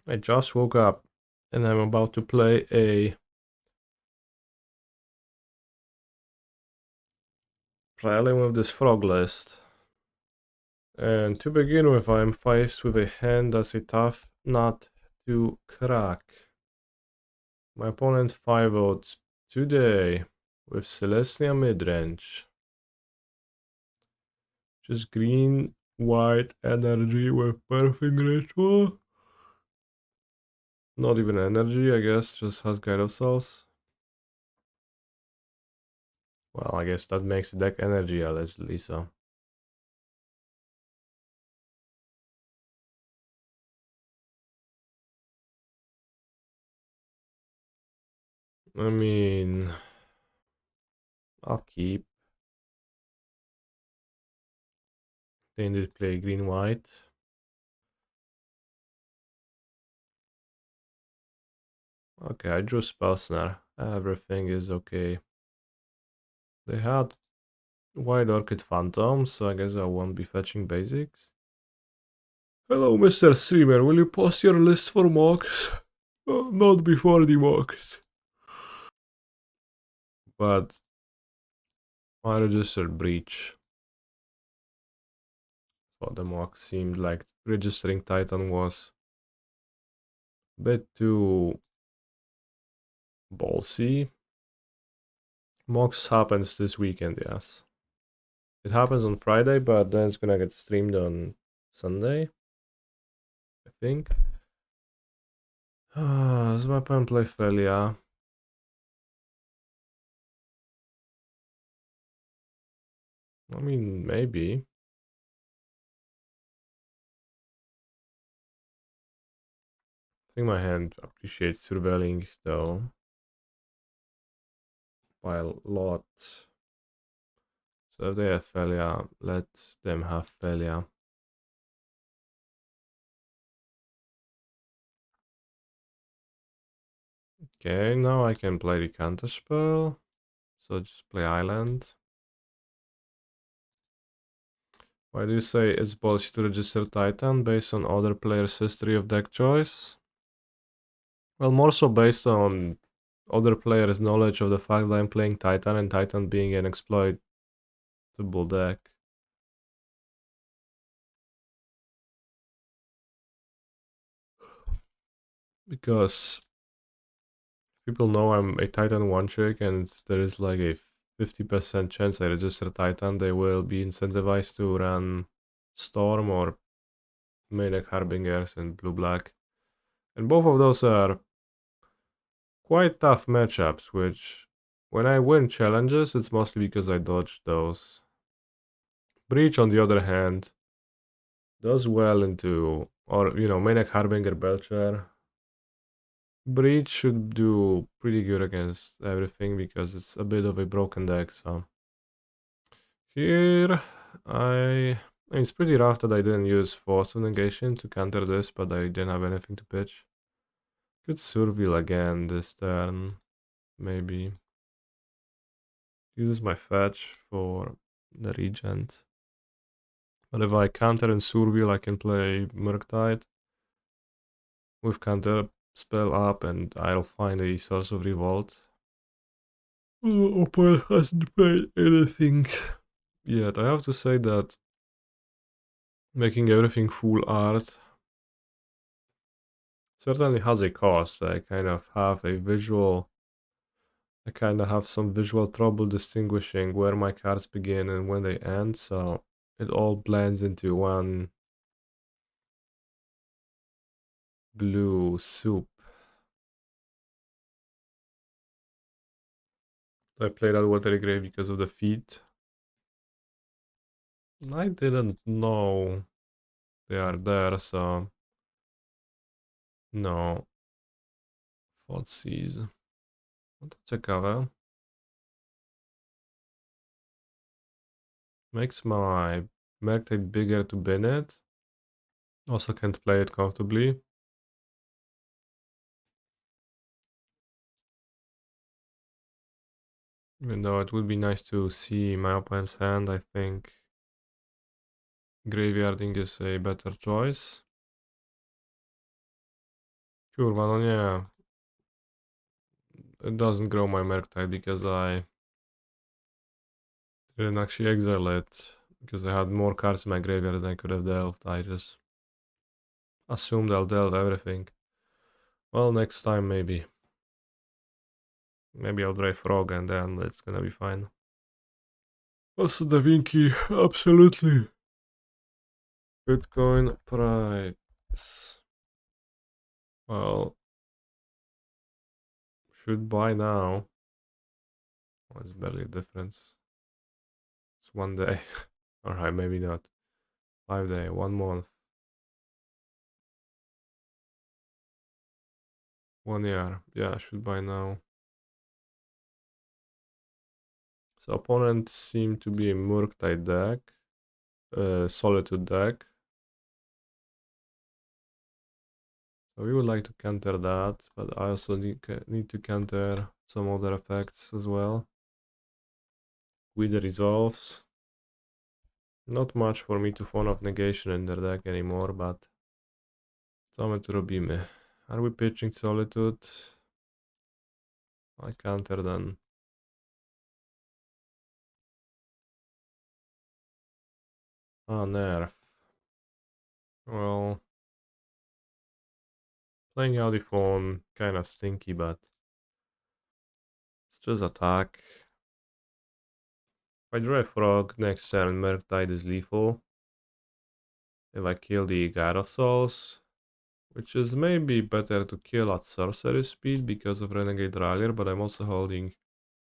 I just woke up and I'm about to play a Prelim with this frog list. And to begin with, I'm faced with a hand that's a tough nut to crack. My opponent 5 votes today with Celestia midrange. Just green, white energy with Perfect Ritual. Not even energy, I guess, just has Guide of Souls. Well, I guess that makes the deck energy allegedly, so. I mean, I'll keep. They did play green white. Okay, I drew Spell Snare. Everything is okay. They had White Orchid Phantom, so I guess I won't be fetching basics. Hello, Mr. Streamer. Will you post your list for mocks? Not before the mocks. But I registered Breach. So the mock seemed like registering Titan was a bit too ballsy. Mocks happens this weekend, yes. It happens on Friday, but then it's gonna get streamed on Sunday, I think. Does my opponent play Felia? I mean, maybe. I think my hand appreciates surveilling, though. By a lot. So if they have Felia, let them have Felia. Okay, now I can play the Counterspell. So just play Island. Why do you say it's ballsy to register Titan based on other players' history of deck choice? Well, more so based on other players' knowledge of the fact that I'm playing Titan and Titan being an exploitable deck. Because people know I'm a Titan one trick and there is like a 50% chance I register Titan, they will be incentivized to run Storm or Maniac Harbingers and blue-black. And both of those are quite tough matchups, which when I win challenges, it's mostly because I dodged those. Breach, on the other hand, does well into, or you know, Maniac Harbinger Belcher. Breach should do pretty good against everything because it's a bit of a broken deck, so. Here, I mean, it's pretty rough that I didn't use Force of Negation to counter this, but I didn't have anything to pitch. Could Surveil again this turn, maybe. Uses my fetch for the Regent. But if I counter and Surveil, I can play Murktide with counter spell up and I'll find a source of revolt. Opponent hasn't played anything yet. I have to say that making everything full art certainly has a cost. I kind of have some visual trouble distinguishing where my cards begin and when they end, so it all blends into one blue soup. I played at Watery Grave because of the feet. I didn't know they are there, so no. Thoughtseize. No to ciekawe. Makes my Murktide bigger to bin it. Also can't play it comfortably. Even though it would be nice to see my opponent's hand, I think graveyarding is a better choice. Kurwa, no nie. It doesn't grow my Murktide because I didn't actually exile it. Because I had more cards in my graveyard than I could have delved. I just assumed I'll delve everything. Well, next time maybe. Maybe I'll try Frog and then it's gonna be fine. Also Da Vinci, absolutely. Bitcoin price. Well, should buy now. Oh, it's barely a difference. It's 1 day. Alright, maybe not. 5 day, 1 month. 1 year. Yeah, I should buy now. So opponent seem to be a Murktide deck. Solitude deck. So we would like to counter that, but I also need to counter some other effects as well. With the resolves. Not much for me to Force of Negation in their deck anymore, but co my tu robimy? Are we pitching Solitude? I counter then. Ah, nerf. Well, playing out the phone, kind of stinky, but it's just attack. If I draw a frog next turn, Murktide is lethal. If I kill the God of Souls, which is maybe better to kill at sorcery speed because of Renegade Rallier, but I'm also holding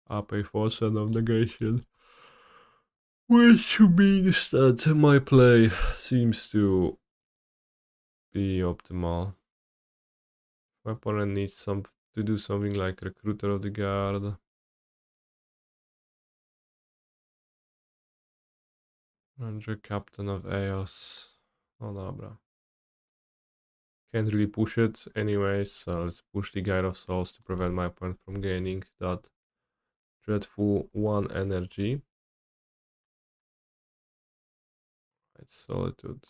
up a Force of Negation. Which means that my play seems to be optimal. My opponent needs to do something like Recruiter of the Guard. Ranger Captain of Eos. No dobra. Can't really push it anyway, so let's push the Guide of Souls to prevent my opponent from gaining that dreadful 1 energy. Right, Solitude.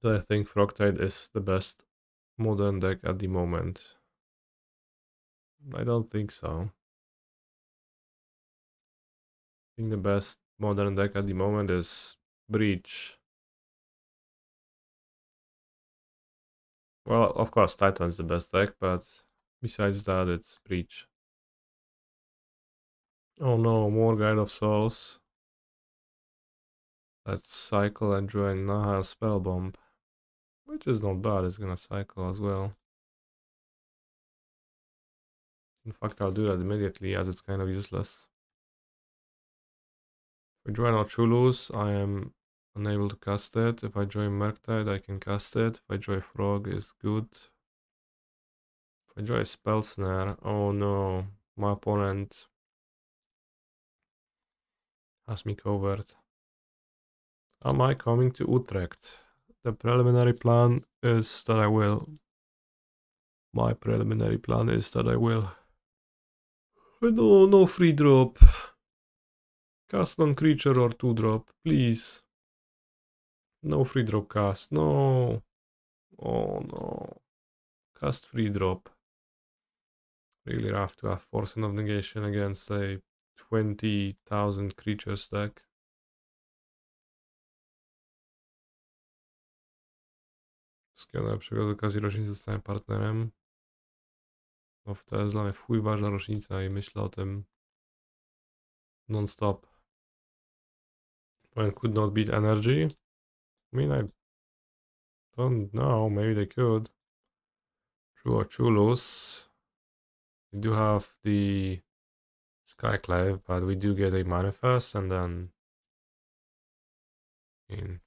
So I think FrogTide is the best modern deck at the moment. I don't think so. I think the best modern deck at the moment is Breach. Well, of course, Titan's the best deck, but besides that, it's Breach. Oh no, more Guide of Souls. Let's cycle and join Nihil Spellbomb. Which is not bad, it's gonna cycle as well. In fact, I'll do that immediately as it's kind of useless. If I join Oculus, I am unable to cast it. If I join Murktide, I can cast it. If I join Frog, it's good. If I join Spell Snare, oh no, my opponent has me covered. Am I coming to Utrecht? The preliminary plan is that I will. My preliminary plan is that I will. No, no free drop. Cast non-creature or 2-drop, please. No free drop cast, no. Oh no. Cast free drop. Really rough to have Force of Negation against a 20,000 creature stack. Skoro przy okazji rocznicy zostałem partnerem. No to jest dla mnie w chuj ważna rocznica i myślę o tym non-stop. When could not beat energy? I mean, I don't know, maybe they could. True or Chulus. We do have the Skyclave, but we do get a manifest, and then I mean,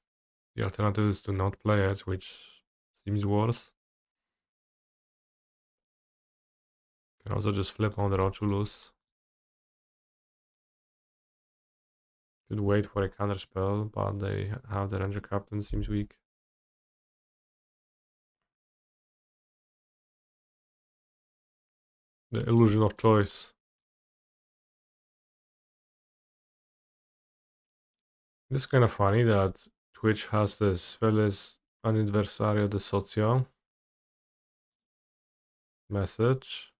the alternative is to not play it, which seems worse. Can also just flip on the Rochulus. Could wait for a counterspell, but they have the Ranger Captain, seems weak. The illusion of choice. It's kind of funny that Twitch has this Feliz Aniversario de Socio message.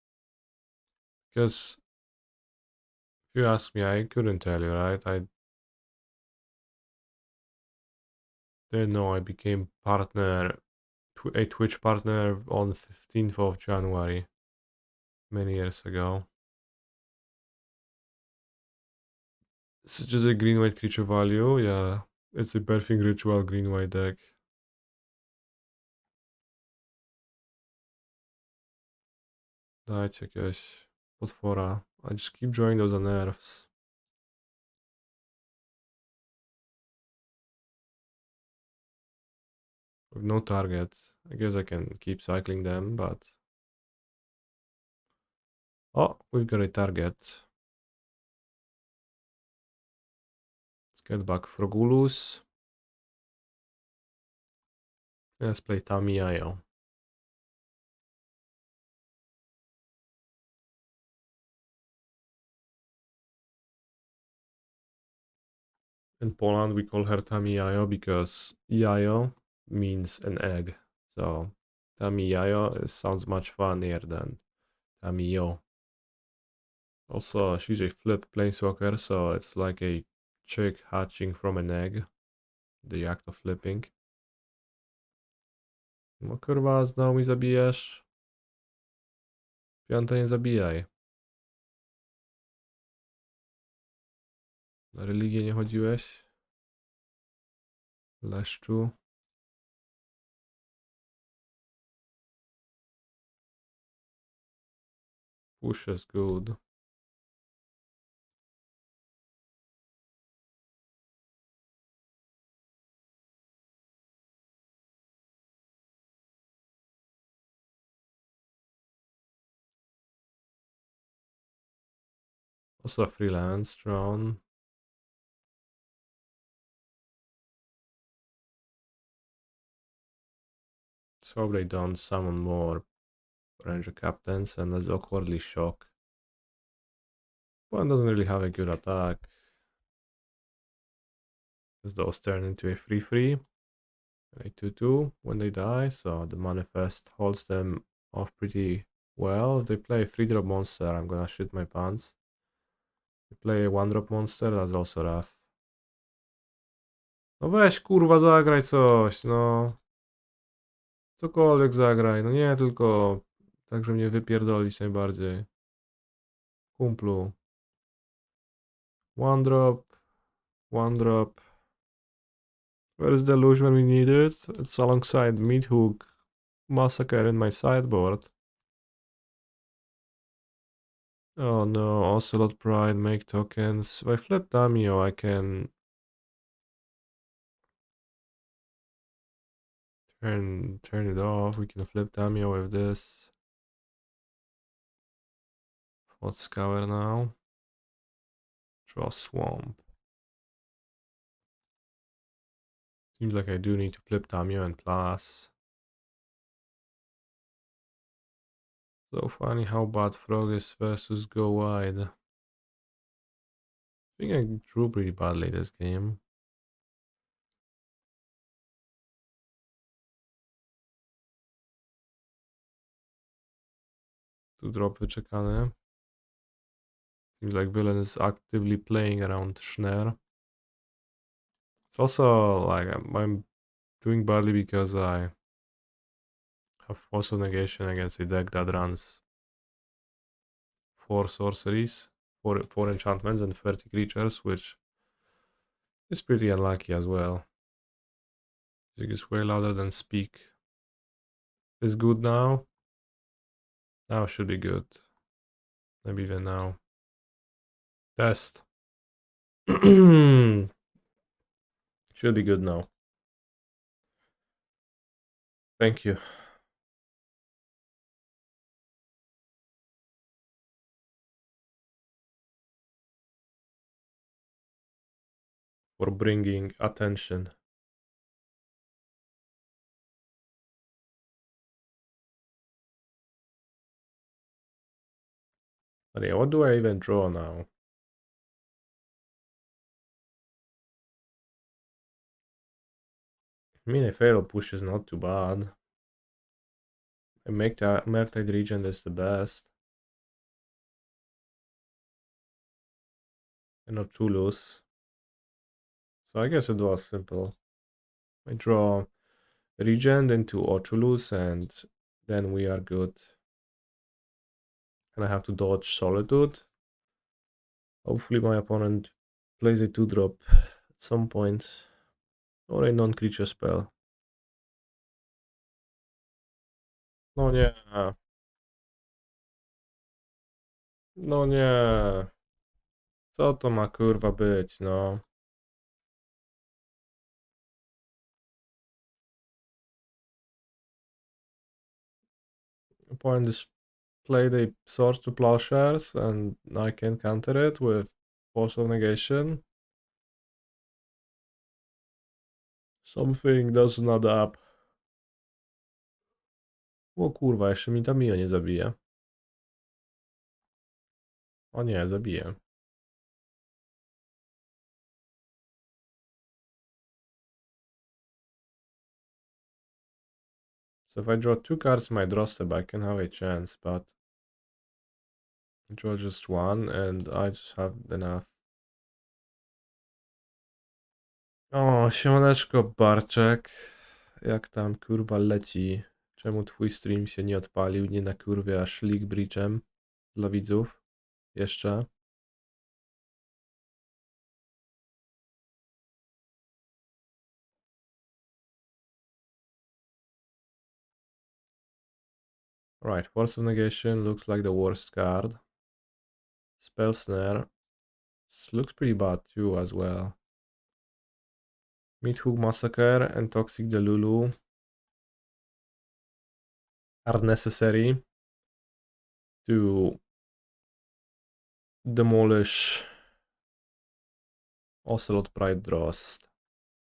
Because if you ask me, I couldn't tell you, right? I didn't know I became a Twitch partner on 15th of January, many years ago. It's just a green-white creature value, yeah. It's a Birthing Ritual green-white deck. Dajcie jakiegoś potwora. I just keep drawing those Unearths. With no target. I guess I can keep cycling them, but... Oh, we've got a target. Let's get back Frogulus. Let's play Tamiyo. In Poland, we call her Tamiyo because Jajo means an egg. So Tamiyo sounds much funnier than Tamiyo. Also, she's a flip planeswalker, so it's like a chick hatching from an egg. The act of flipping. No kurwa, znowu mi zabijesz. Piąte nie zabijaj. Na religię nie chodziłeś? Leszczu. Push is good. Also freelance drawn. So they don't summon more Ranger Captains and let's awkwardly shock. One doesn't really have a good attack. As those turn into a 3/3. A 2/2 when they die, so the manifest holds them off pretty well. If they play a 3-drop monster, I'm gonna shit my pants. If they play a 1-drop monster, that's also rough. No weź kurwa zagraj coś, no. Cokolwiek zagraj, no nie tylko tak, że mnie wypierdolić najbardziej. Kumplu. 1-drop. 1-drop. Where is Deluge when we need it? It's alongside Meathook Massacre in my sideboard. Oh no, Ocelot Pride, make tokens. If I flip Tamiyo, I can turn it off. We can flip Tamiyo with this. Thought Scour now. Draw Swamp. Seems like I do need to flip Tamiyo and plus. So funny how bad Frog is versus Go Wide. I think I drew pretty badly this game. To drop wyczekane. Seems like villain is actively playing around Snare. It's also like I'm doing badly because I have Force of Negation against a deck that runs 4 sorceries, 4 enchantments and 30 creatures, which is pretty unlucky as well. Music is way louder than speak. Is good now? Now should be good. Maybe even now. Test. Should be good now. Thank you. For bringing attention. But yeah, what do I even draw now? I mean, a fatal push is not too bad. A Murktide Regent is the best. And Oculus. So I guess it was simple. I draw Regent into Oculus and then we are good. And I have to dodge Solitude. Hopefully my opponent plays a 2-drop at some point. Or a non-creature spell. No nie. No nie. Co to ma kurwa być, no? Opponent is played a Sword to Plowshares and I can counter it with Force of Negation. Something does not up. O kurwa, jeszcze mi Tamiyo nie zabije. O nie, zabije. So if I draw 2 cards in my draw step, I can have a chance, but I draw just 1 and I just have enough. O, siemaneczko Barczek. Jak tam kurwa leci? Czemu twój stream się nie odpalił? Nie na kurwie, aż League Breachem dla widzów. Jeszcze. Right, Force of Negation looks like the worst card. Spell Snare looks pretty bad too as well. Meathook Massacre and Toxic Deluge are necessary to demolish Ocelot Pride draws.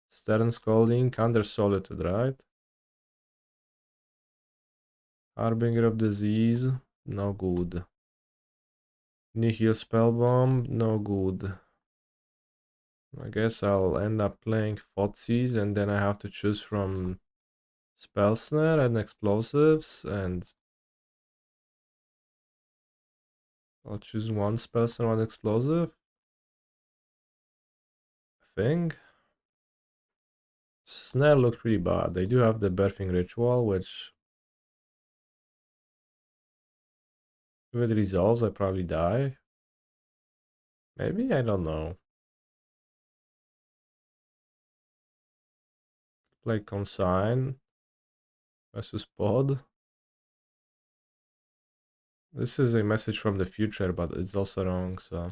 Stern Scolding, Counter Solitude, right? Harbinger of Disease, no good. Nihil Spellbomb, no good. I guess I'll end up playing Thoughtseize and then I have to choose from Spell Snare and Explosives, and I'll choose one Spell Snare, one Explosive. I think. Snare looks pretty bad. They do have the Birthing Ritual, which if it resolves, I probably die. Maybe? I don't know. Play Consign versus Pod. This is a message from the future, but it's also wrong, so...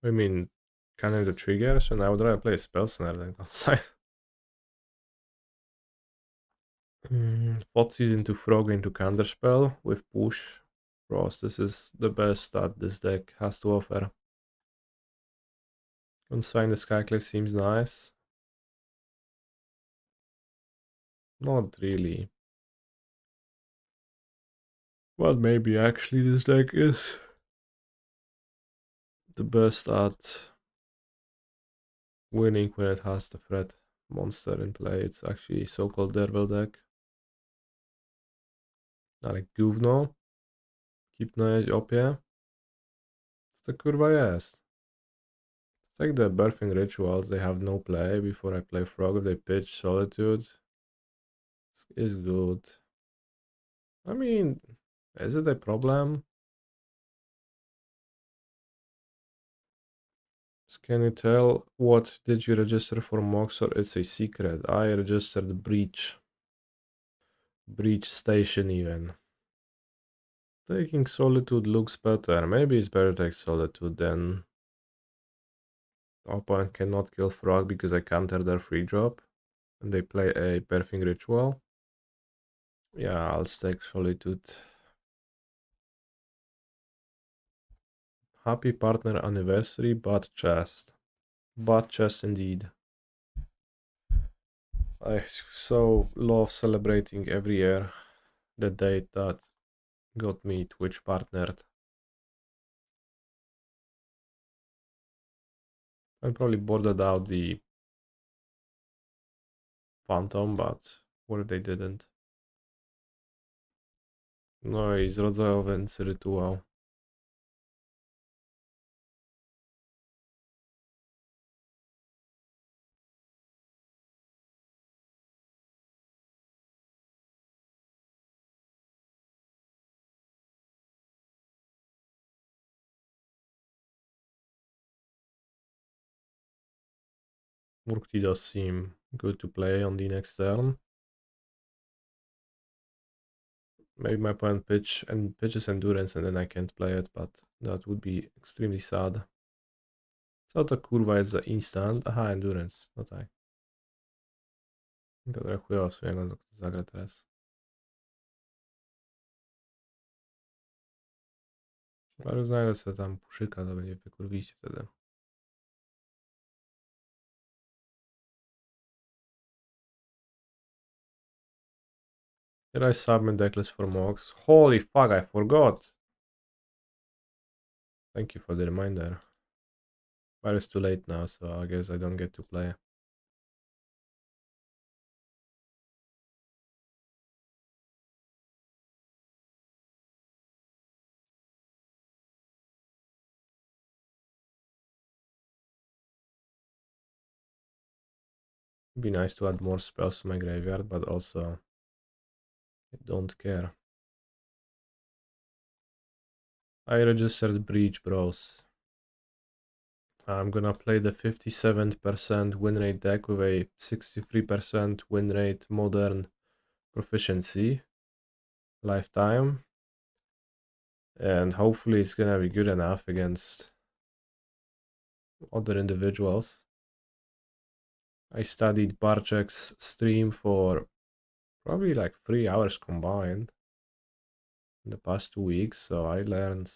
I mean, can I the trigger? So now I would rather play a Spell Snare than Consign. Thoughtseize into Frog into Counterspell with push. Frost, this is the best that this deck has to offer. Consign the Skyclave seems nice. Not really. Well, maybe actually this deck is the best at winning when it has the threat monster in play. It's actually a so-called Devil deck. Ale gówno. Kipnąłeś opie. Co to kurwa jest? It's like the Birthing Rituals, they have no play before I play Frog. If they pitch Solitude, it's good. I mean, is it a problem? Can you tell what did you register for Mox, or it's a secret? I registered Breach. Breach Station even. Taking Solitude looks better. Maybe it's better to take Solitude then. Opponent cannot kill Frog because I counter their free drop. And they play a Birthing Ritual. Yeah, I'll take Solitude. Happy partner anniversary, butt chest. Butt chest indeed. I so love celebrating every year the date that got me Twitch partnered. I probably boarded out the Phantom, but what if they didn't? No i zrodzowy rytuał. Murktide does seem good to play on the next turn. Maybe my opponent pitches Endurance and then I can't play it, but that would be extremely sad. Co to kurwa jest za instant? Aha, Endurance, no tak. Dobra, chujowo w sumie jak on zagra teraz. Ale znajdę sobie tam puszyka, to będzie wykurwiście wtedy. Did I submit decklist for Mox? Holy fuck, I forgot! Thank you for the reminder. But it's too late now, so I guess I don't get to play. It'd be nice to add more spells to my graveyard, but also I don't care. I registered Breach Bros. I'm gonna play the 57% win rate deck with a 63% win rate modern proficiency lifetime. And hopefully it's gonna be good enough against other individuals. I studied Barczek's stream for probably like 3 hours combined in the past 2 weeks, so I learned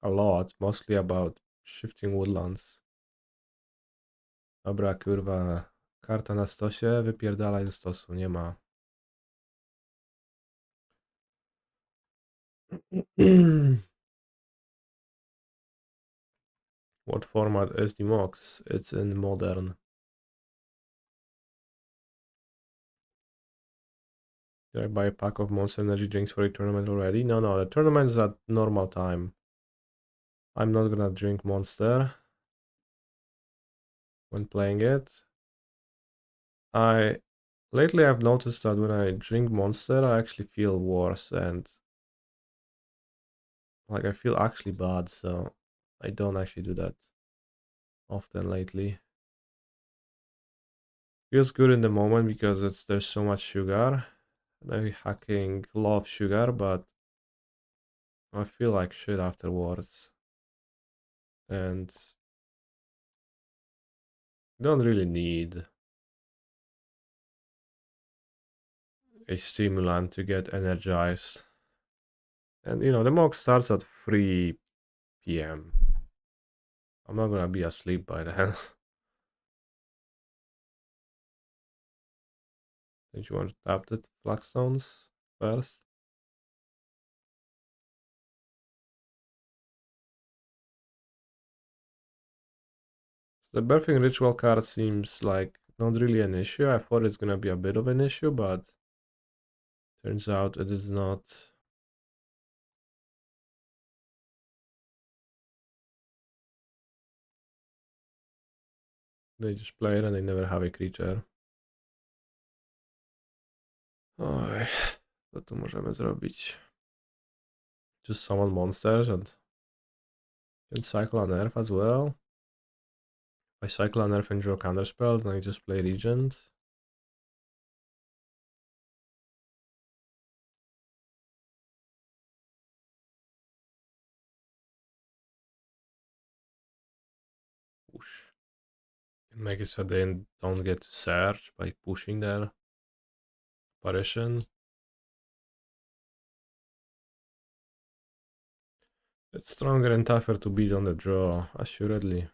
a lot, mostly about shifting woodlands. Dobra, kurwa, karta na stosie, wypierdalaj ze stosu, nie ma. What format is the Mox? It's in modern. Did I buy a pack of Monster Energy drinks for a tournament already? No, the tournament is at normal time. I'm not gonna drink Monster when playing it. Lately I've noticed that when I drink Monster, I actually feel worse and like I feel actually bad, so I don't actually do that often lately. Feels good in the moment because there's so much sugar. Maybe hacking love sugar, but I feel like shit afterwards. And don't really need a stimulant to get energized. And you know, the mock starts at 3 p.m. I'm not gonna be asleep by then. Did you want to tap the flagstones first? So the birthing ritual card seems like not really an issue. I thought it's gonna be a bit of an issue, but turns out it is not. They just play it and they never have a creature. Oj, co tu możemy zrobić? Just summon monsters and can cycle on Earth as well. If I cycle on Earth and draw Counterspell, then I just play Regent. Push. And make it so they don't get to search by pushing their apparition. It's stronger and tougher to beat on the draw, assuredly.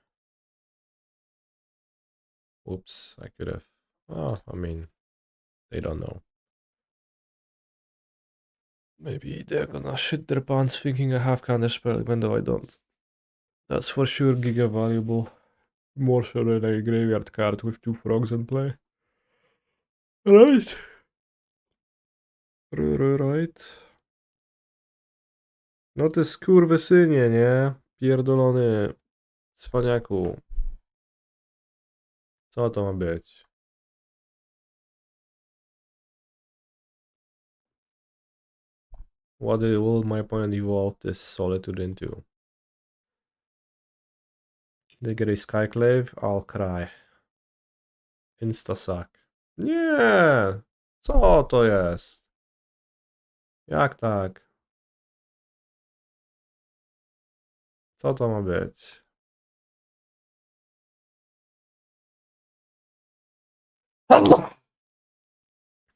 Oops, I could have. Oh, I mean, they don't know. Maybe they're gonna shit their pants thinking I have Counterspell, even though I don't. That's for sure giga valuable. More so than a graveyard card with 2 frogs in play. Right. Right. No ty skurwysynie, nie? Pierdolony cwaniaku. Co to ma być? What will my opponent evolve this Solitude into? They get a Skyclave, I'll cry. Instasack. Nie! Co to jest? Jak tak? Co to ma być?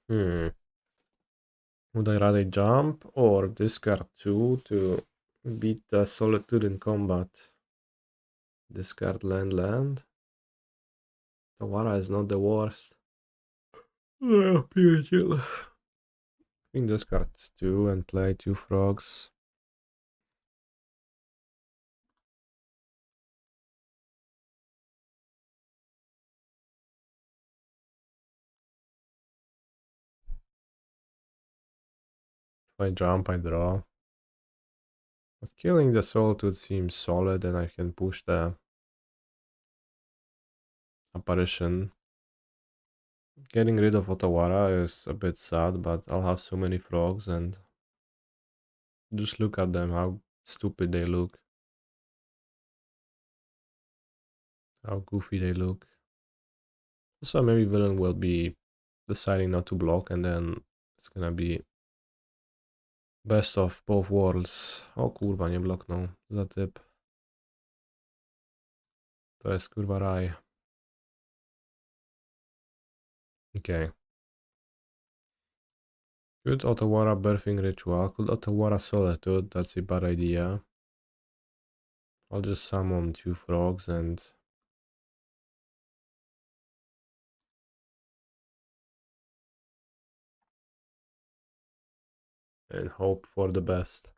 Hmm. Would I rather jump or discard 2 to beat the Solitude in combat? Discard land. Otawara is not the worst. Pure kill. I think discard 2 and play 2 frogs. If I jump, I draw. But killing the Solitude seems solid, and I can push the apparition. Getting rid of Otawara is a bit sad, but I'll have so many frogs, and just look at them, how stupid they look. How goofy they look. So maybe villain will be deciding not to block, and then it's gonna be best of both worlds. O kurwa, nie bloknął. Za typ. To jest kurwa raj. Okay. Could Otawara Birthing Ritual? Could Otawara Solitude? That's a bad idea. I'll just summon 2 frogs and hope for the best.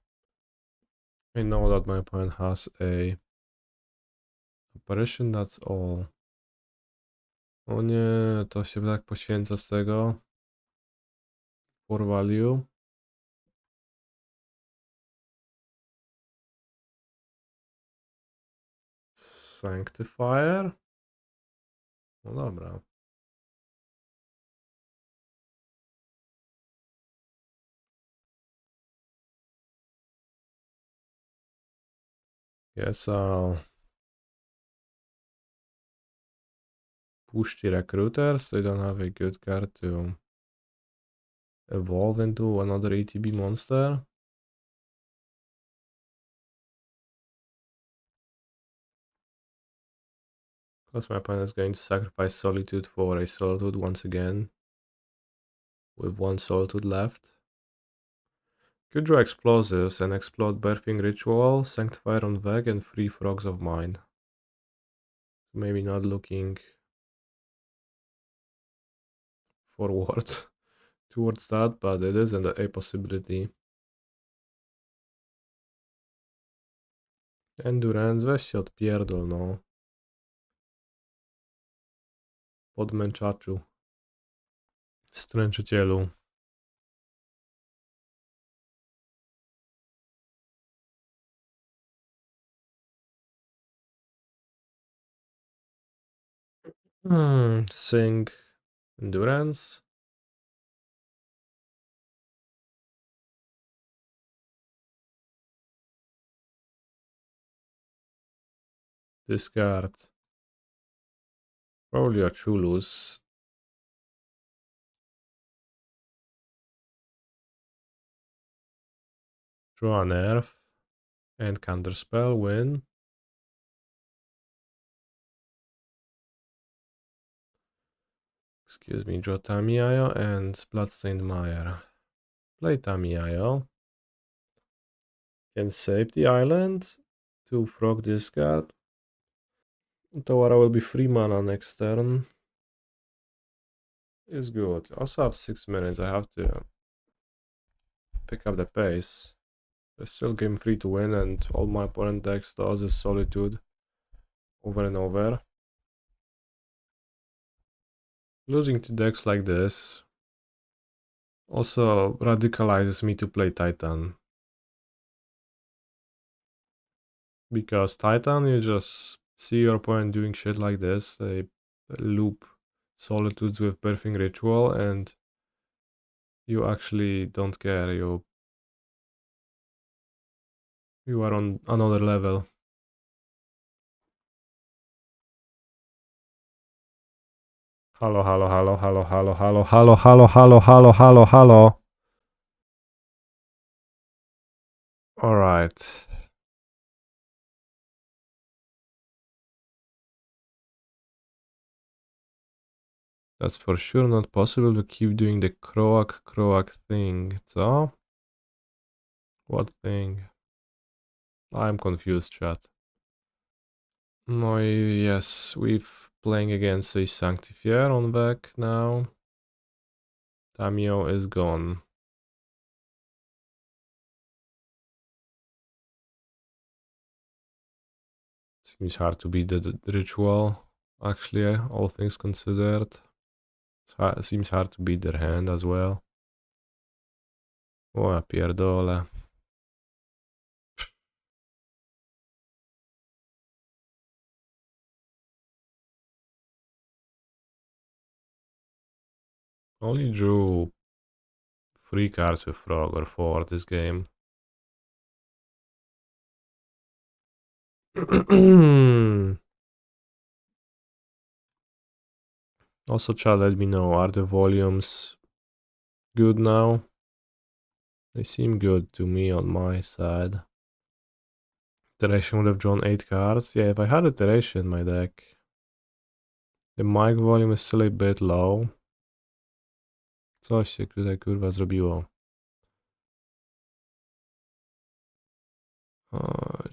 I know that my opponent has a apparition, that's all. O nie, to się tak poświęca z tego. For value. Sanctifier? No dobra. Guess I'll push the recruiters. They don't have a good card to evolve into another ETB monster. Because my opponent is going to sacrifice Solitude for a Solitude once again. With 1 Solitude left. Could draw explosives and explode Birthing Ritual, Sanctifier on Veg, and 3 Frogs of Mine. Maybe not looking forward towards that, but it is a possibility. Endurance, weź się odpierdol, no. Podmęczaczu. Stręczycielu. Sing Endurance. Discard. Probably a Chulus. Draw an Earth. And Counterspell, win. Excuse me, draw Tamiyo and Bloodstained Mire. Play Tamiyo. Can save the island. 2 frog discard. Otawara will be 3 mana next turn. Is good. Also have 6 minutes. I have to pick up the pace. There's still game 3 to win, and all my opponent decks does is Solitude over and over. Losing to decks like this also radicalizes me to play Titan. Because Titan, you just see your opponent doing shit like this, they loop Solitudes with Birthing Ritual, and you actually don't care, you are on another level. Hello, hello, hello, hello, hello, hello, hello, hello, hello, hello, hello, hello. Alright. That's for sure not possible to keep doing the Croak thing, so? What thing? I'm confused, chat. No, yes, we're playing against a Sanctifier on back now. Tamiyo is gone. Seems hard to beat the ritual, actually, all things considered. It seems hard to beat their hand as well. Oh, pierdole. Only drew 3 cards with Frog or 4 this game. Also, chat, let me know, are the volumes good now? They seem good to me on my side. Iteration would have drawn 8 cards. Yeah, if I had iteration in my deck. The mic volume is still a bit low. Coś się tutaj kurwa zrobiło.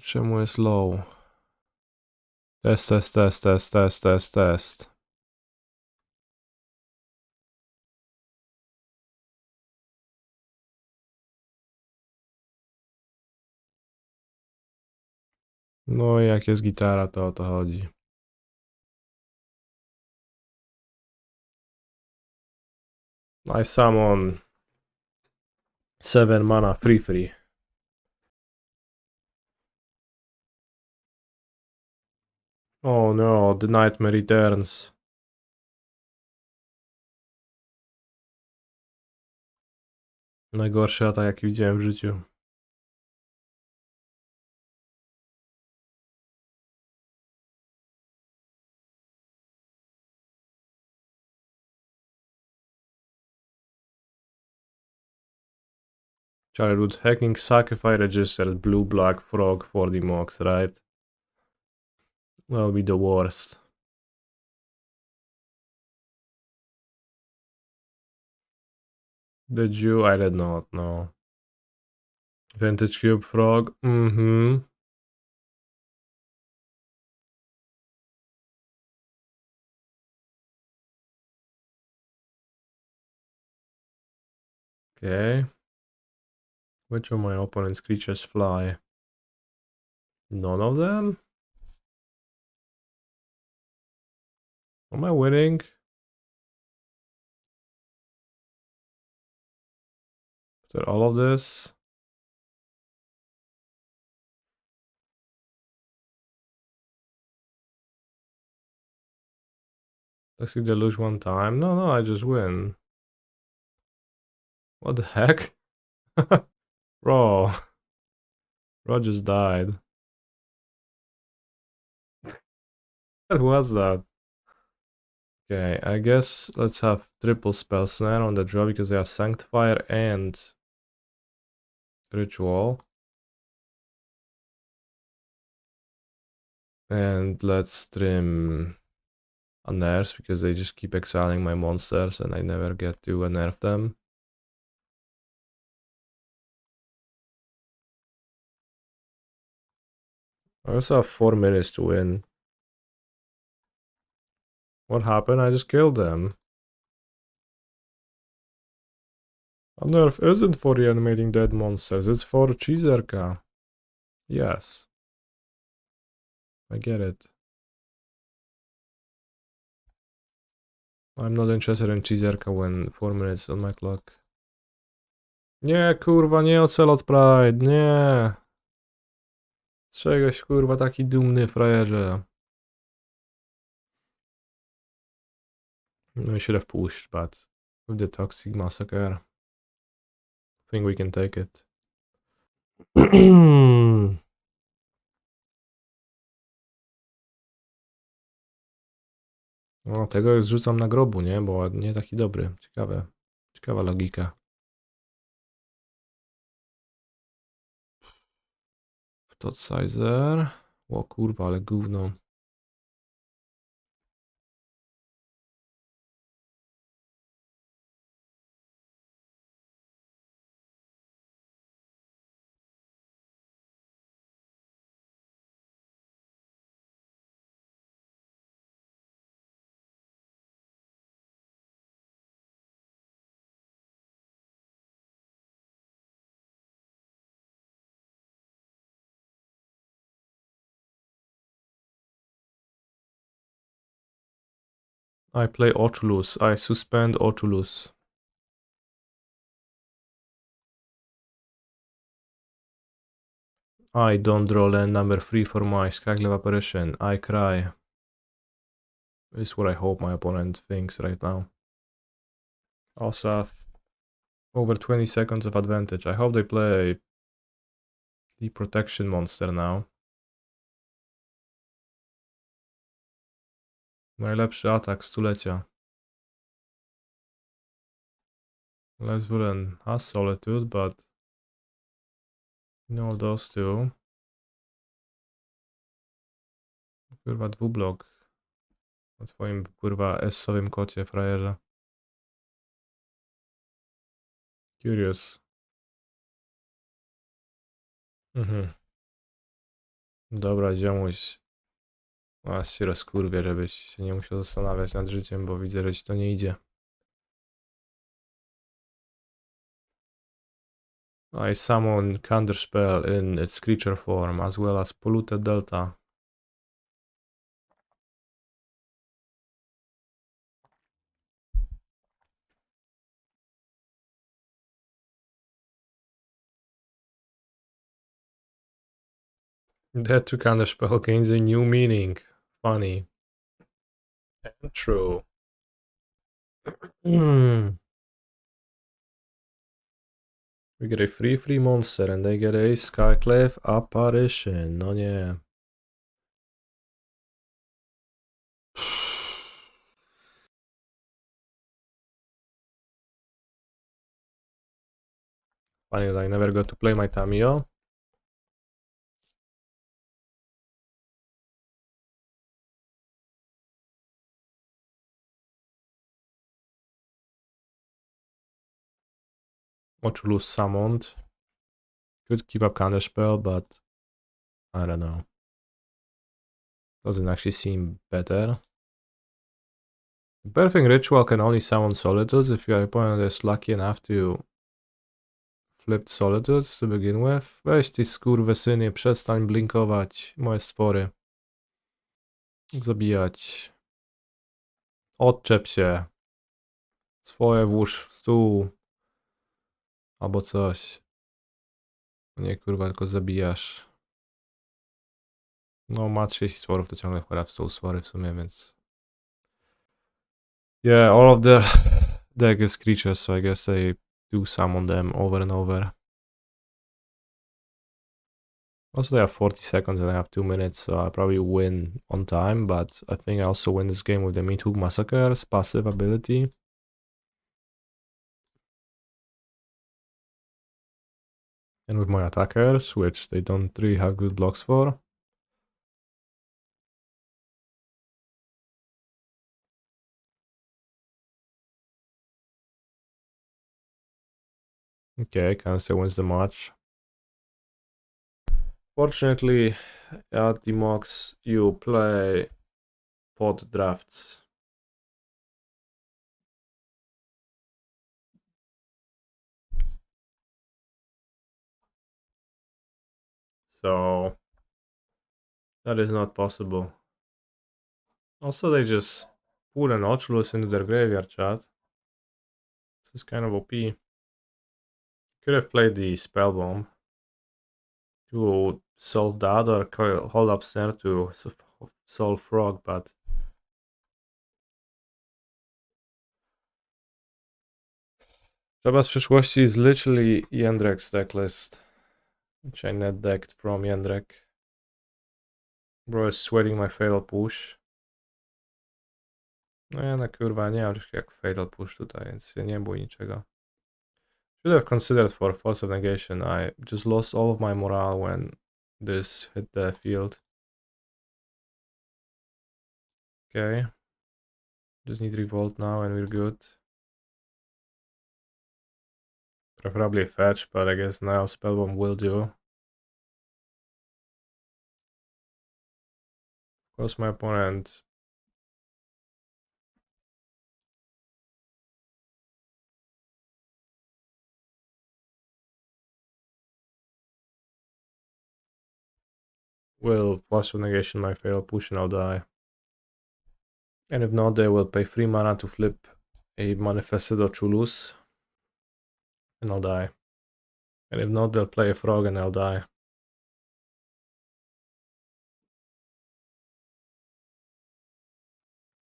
Czemu jest low? Test, test, test, test, test, test, test. No i jak jest gitara, to o to chodzi. I summon 7 mana free. Oh no, the nightmare returns. Najgorszy atak jaki widziałem w życiu. Childhood hacking sacrifice registered blue-black frog for the mocks, right? That'll be the worst. The Jew, I did not know. Vintage Cube Frog, Okay. Which of my opponent's creatures fly? None of them? Am I winning? After all of this? Toxic Deluge one time? No, I just win. What the heck? Bro. Bro just died. What was that? Okay, I guess let's have triple Spell Snare on the draw because they have Sanctifier and Ritual. And let's trim Unearth because they just keep exiling my monsters and I never get to Unearth them. I also have 4 minutes to win. What happened? I just killed them. Unearth isn't for reanimating dead monsters, it's for Cheezerka. Yes. I get it. I'm not interested in cheeserka when 4 minutes on my clock. Nie, kurwa, nie Ocelot Pride, nie! Z czegoś, kurwa, taki dumny frajerze. We should have pushed, but with the Toxic Massacre, I think we can take it. No, tego już rzucam na grobu, nie? Bo nie taki dobry. Ciekawa logika. Thoughtseize. O kurwa, ale gówno. I play Oculus. I suspend Oculus. I don't draw land number 3 for my Skaglev apparition. I cry. This is what I hope my opponent thinks right now. Also have over 20 seconds of advantage. I hope they play the protection monster now. Najlepszy atak stulecia. Leswulen has Solitude, but no those two. Kurwa dwublok. Na twoim kurwa S-owym kocie, frajerze. Curious. Dobra, ziomuś. Aż się rozkurwię, żebyś się nie musiał zastanawiać nad życiem, bo widzę, że ci to nie idzie. I summon Counterspell in its creature form, as well as Polluted Delta. That to Counterspell gains a new meaning. Funny. And true. We get a free monster and they get a Skyclave apparition. No nie. Funny that I never got to play my Tamiyo. Oculus summoned. Could keep up Counterspell, but I don't know. Doesn't actually seem better. Birthing Ritual can only summon Solitudes if your opponent is lucky enough to flip Solitudes to begin with. Weź ty skurwysynie, przestań blinkować moje stwory. Zabijać. Odczep się. Swoje włóż w stół. Albo coś. Nie kurwa, tylko zabijasz. No ma 30 stworów, to ciągle wkłada w stół stwory w sumie, więc... Yeah, all of the deck is creatures, so I guess I do summon them over and over. Also, they have 40 seconds and I have 2 minutes, so I probably win on time, but I think I also win this game with the Meathook Massacre's passive ability. And with my attackers, which they don't really have good blocks for. Okay, Cancer wins the match. Fortunately, at the Mox, you play pod drafts. So, that is not possible. Also, they just put an Oculus into their graveyard, chat. This is kind of OP. Could have played the Spellbomb to solve that, or hold up Snare to solve Frog, but Trzeba z przyszłości is literally Jędrek's decklist, which I net decked from Jędrek. Bro is sweating my Fatal Push. No ja na kurwa nie mam jak Fatal Push tutaj, więc ja nie bój niczego. Should have considered for Force of Negation. I just lost all of my morale when this hit the field. Okay. Just need Revolt now and we're good. Preferably fetch, but I guess now Spellbomb will do. Of course my opponent will Force of Negation my Fatal Push and I'll die. And if not, they will pay 3 mana to flip a Manifested Oculus and I'll die. And if not, they'll play a Frog and I'll die.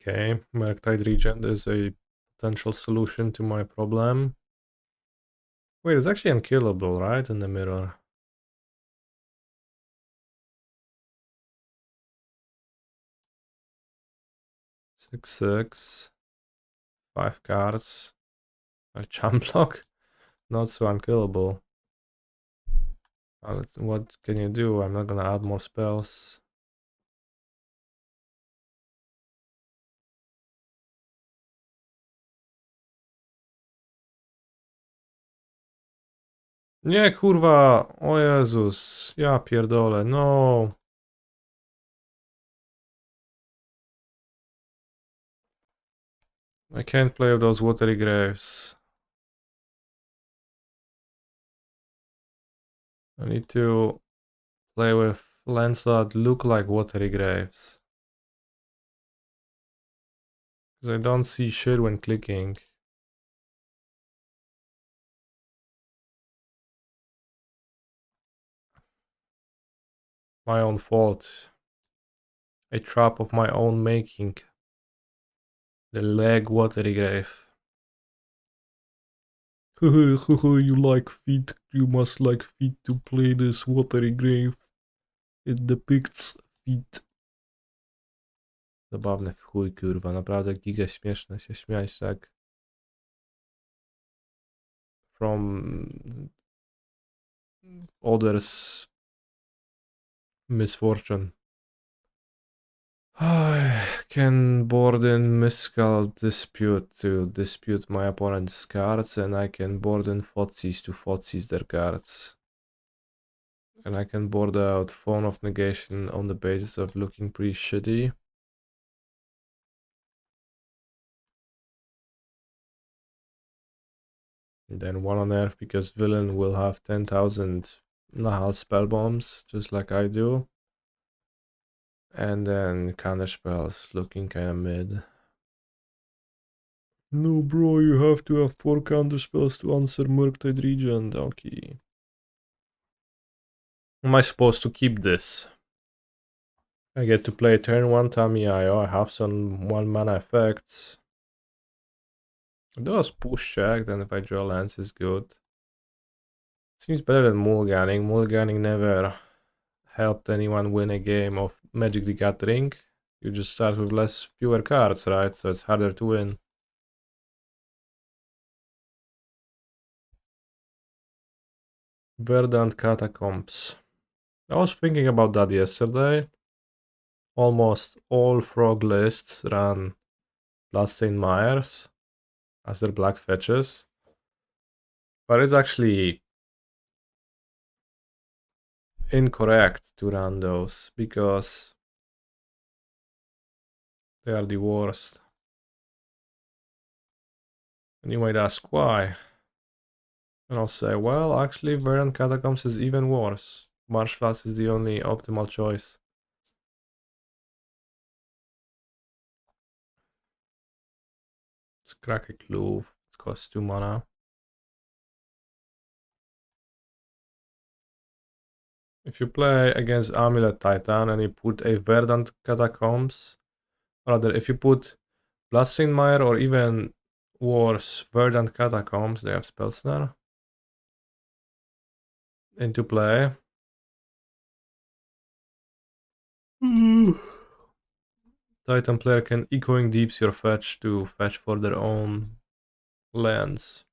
Okay, Murktide Regent is a potential solution to my problem. Wait, it's actually unkillable, right, in the mirror? Six, 5 cards. A champ block? Not so unkillable. What can you do? I'm not gonna add more spells. Nie, kurwa! O Jezus! Ja pierdolę, no! I can't play with those Watery Graves. I need to play with lands that look like Watery Graves. Because I don't see shit when clicking. My own fault. A trap of my own making. The leg Watery Grave. You like feet, you must like feet to play this Watery Grave. It depicts feet. Zabawne w chuj, kurwa, naprawdę giga śmieszne się śmiać tak. From others' misfortune. I can board in Mystical Dispute to dispute my opponent's cards, and I can board in Thoughtseize to Thoughtseize their cards. And I can board out Force of Negation on the basis of looking pretty shitty. And then one on Earth because villain will have 10,000 Nihil Spellbombs, just like I do. And then Counterspells looking kinda mid. No bro, you have to have 4 Counterspells to answer Murktide Regent, okay. Am I supposed to keep this? I get to play turn 1 Tamiyo, I have some 1 mana effects. It does push check, then if I draw lands is good. Seems better than mulliganing. Mulliganing never helped anyone win a game of Magic the Gathering. You just start with fewer cards, right? So it's harder to win. Verdant Catacombs. I was thinking about that yesterday. Almost all frog lists run Bloodstained Mires as their black fetches. But it's actually incorrect to run those because they are the worst. And you might ask why. And I'll say, well, actually Verdant Catacombs is even worse. Marsh Flats is the only optimal choice. Crack a Clue. It costs 2 mana. If you play against Amulet Titan and you put a Verdant Catacombs, rather if you put Bloodstained Mire or even worse, Verdant Catacombs, they have Spell Snare into play. Titan player can Echoing Deeps your fetch to fetch for their own lands,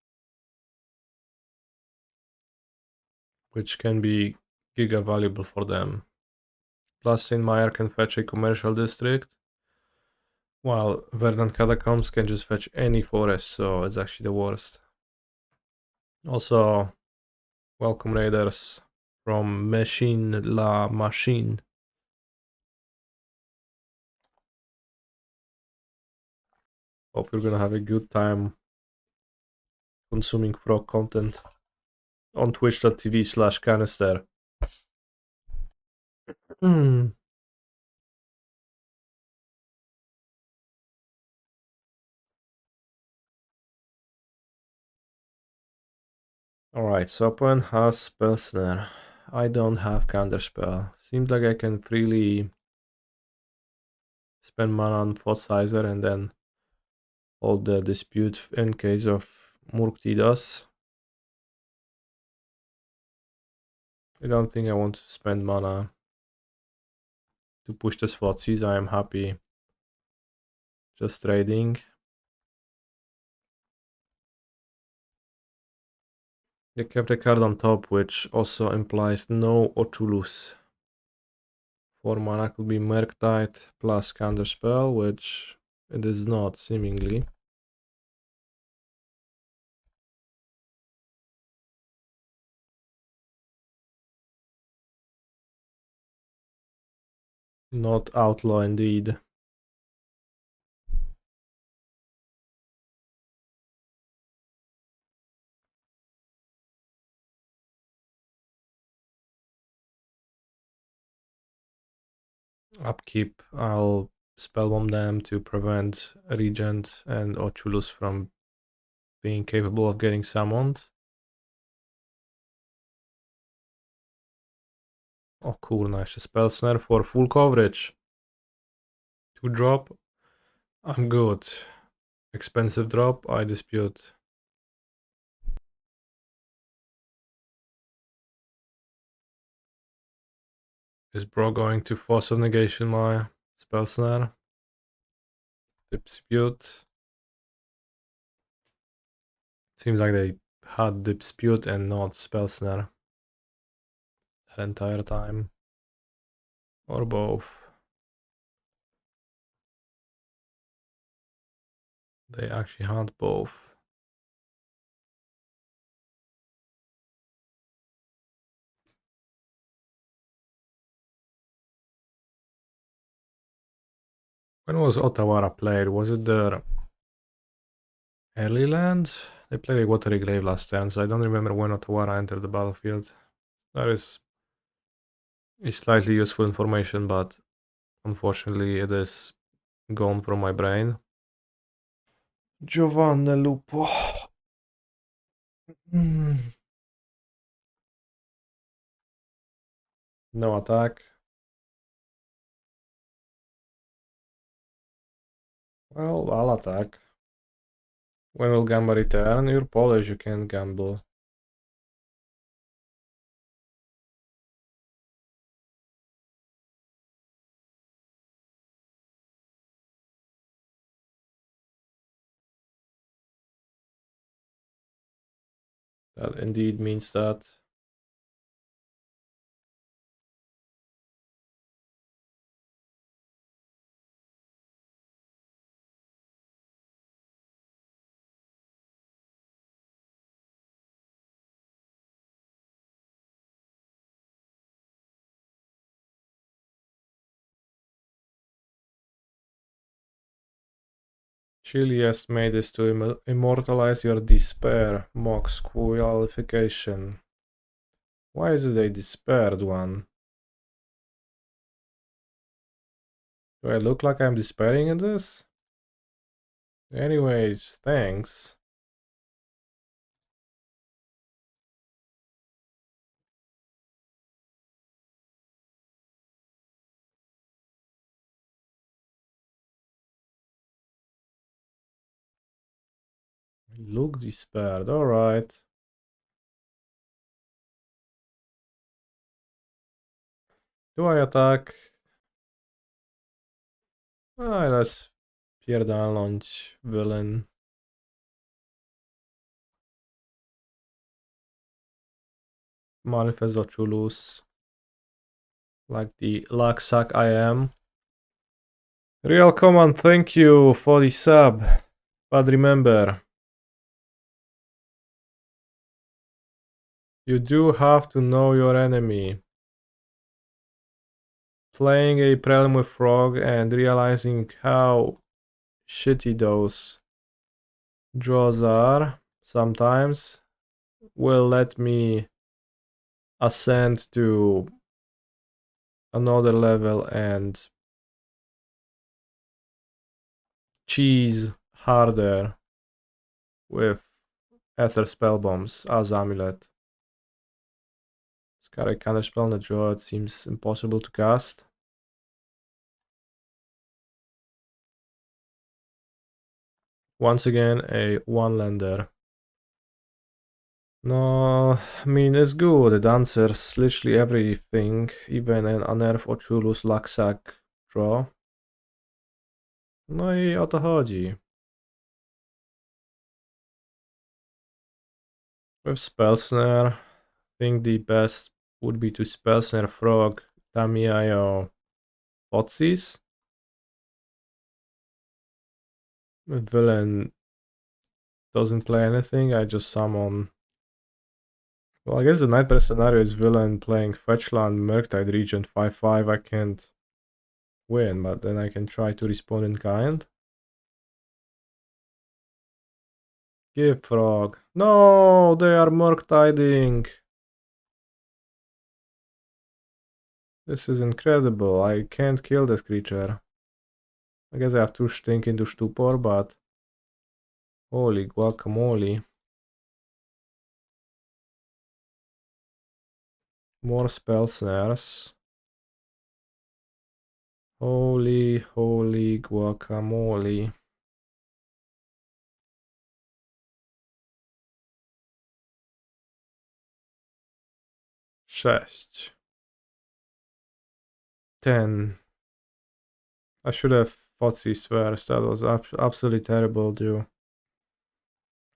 which can be giga valuable for them. Bloodstained Mire can fetch a commercial district, while Verdant Catacombs can just fetch any forest, so it's actually the worst. Also, welcome raiders from Machine La Machine. Hope you're gonna have a good time consuming frog content on twitch.tv/canister. Alright, so opponent has Spell Snare. I don't have Counterspell. Seems like I can freely spend mana on Thoughtseize and then hold the dispute in case of Murktide does. I don't think I want to spend mana to push this Thoughtseize. I am happy just trading. They kept a card on top, which also implies no Oculus. 4 mana could be Murktide plus Counterspell, which it is not, seemingly. Not Outlaw indeed. Upkeep, I'll Spellbomb them to prevent Regent and Oculus from being capable of getting summoned. Oh cool, nice. Spell Snare for full coverage. 2 drop, I'm good. Expensive drop, I dispute. Is bro going to Force of Negation my Spell Snare? Dispute. Seems like they had Dispute and not Spell Snare that entire time. Or both. They actually had both. When was Otawara played? Was it their early land? They played a Watery Grave last turn, so I don't remember when Otawara entered the battlefield. That is slightly useful information, but unfortunately it is gone from my brain. Giovanni Lupo. No attack. Well, I'll attack. When will Gamba return? You're Polish, you can't gamble. That indeed means that. Chilliest made is to immortalize your despair, Mox qualification. Why is it a despaired one? Do I look like I'm despairing in this? Anyways, thanks. Look despaired, alright. Do I attack? Let's pierdolnąć villain. Manifest Oculus. Like the luck suck I am. Real command, thank you for the sub. But remember, you do have to know your enemy. Playing a Prelim with Frog and realizing how shitty those draws are sometimes will let me ascend to another level and cheese harder with Ether Spellbombs as Amulet. It's got a Counterspell on the draw, it seems impossible to cast. Once again, a one-lander. No, I mean, it's good. It answers literally everything, even an Unearth Oculus Laksak draw. No i o to chodzi. With Spell Snare, I think the best would be to Spell Snare Frog, Tamiyo, Thoughtseize. If villain doesn't play anything, I just summon. Well, I guess the nightmare scenario is villain playing Fetchland, Murktide Regent 5/5. I can't win, but then I can try to respond in kind. Give Frog. No, they are Murktiding. This is incredible. I can't kill this creature. I guess I have to think into Stupor, but holy guacamole. More spell snares. Holy guacamole. Sześć. 10. I should have Thoughtseize first. That was absolutely terrible to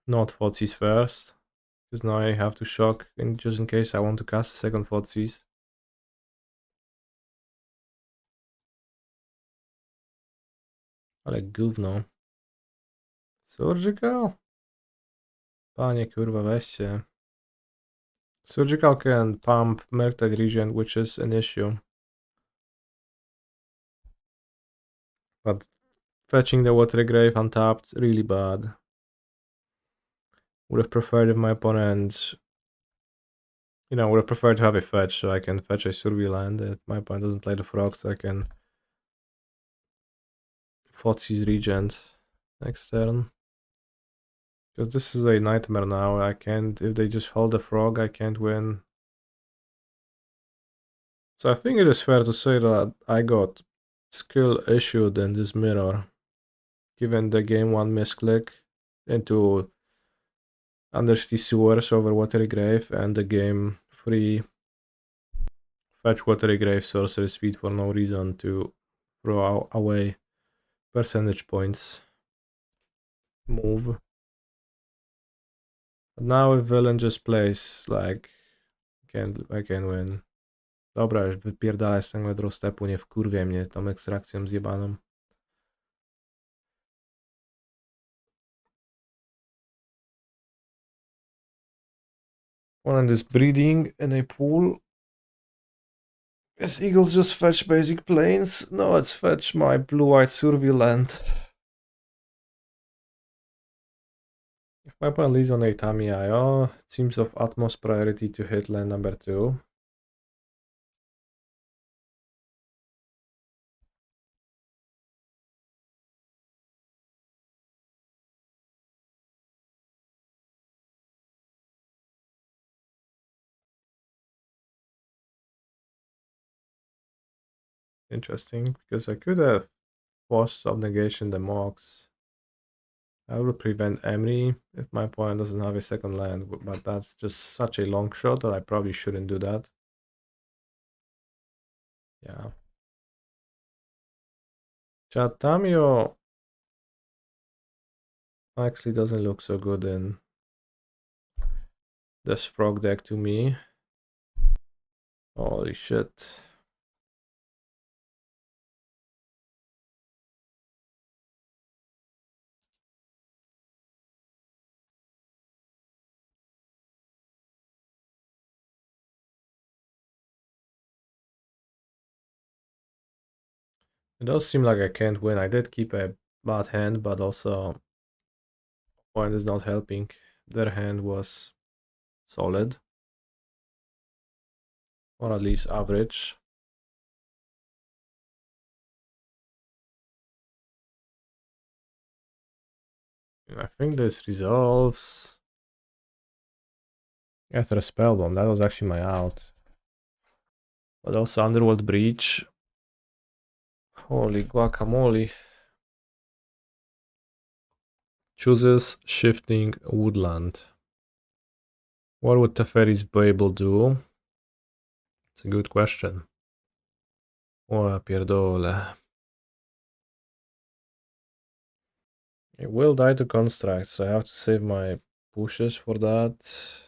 not Thoughtseize first. Because now I have to shock just in case I want to cast a second Thoughtseize. Ale gówno. Surgical? Panie kurwa, weźcie. Surgical can pump Murktide Regent, which is an issue. But fetching the Watery Grave untapped, really bad. Would have preferred if my opponent... would have preferred to have a fetch, so I can fetch a Survey land. If my opponent doesn't play the frog, so I can... Thoughtseize Regent next turn. Because this is a nightmare now. I can't... If they just hold the frog, I can't win. So I think it is fair to say that I got skill issued in this mirror. Given the game 1 misclick into Undercity Sewers over Watery Grave and the game 3 fetch Watery Grave sorcery speed for no reason to throw away percentage points move. But now if villain just plays like I can win. Dobra, już wypierdalaj z tego drawstepu, nie wkurwiaj mnie tą ekstrakcją zjebaną. One is breeding in a pool. Is Eagles just fetch basic planes? No, it's fetch my blue-white Survey land. If my opponent leads on a Tamiyo, it seems of utmost priority to hit land number 2. Interesting, because I could have Force of Negation the Mox. I will prevent Emry if my opponent doesn't have a second land, but that's just such a long shot that I probably shouldn't do that. Yeah. Chat, Tamiyo actually doesn't look so good in this frog deck to me. Holy shit. It does seem like I can't win. I did keep a bad hand, but also point is not helping. Their hand was solid, or at least average. I think this resolves. After a Spellbomb, that was actually my out. But also Underworld Breach. Holy guacamole. Chooses Shifting Woodland. What would Teferis Babel do? It's a good question. Oh, pierdole. It will die to Construct, so I have to save my pushes for that.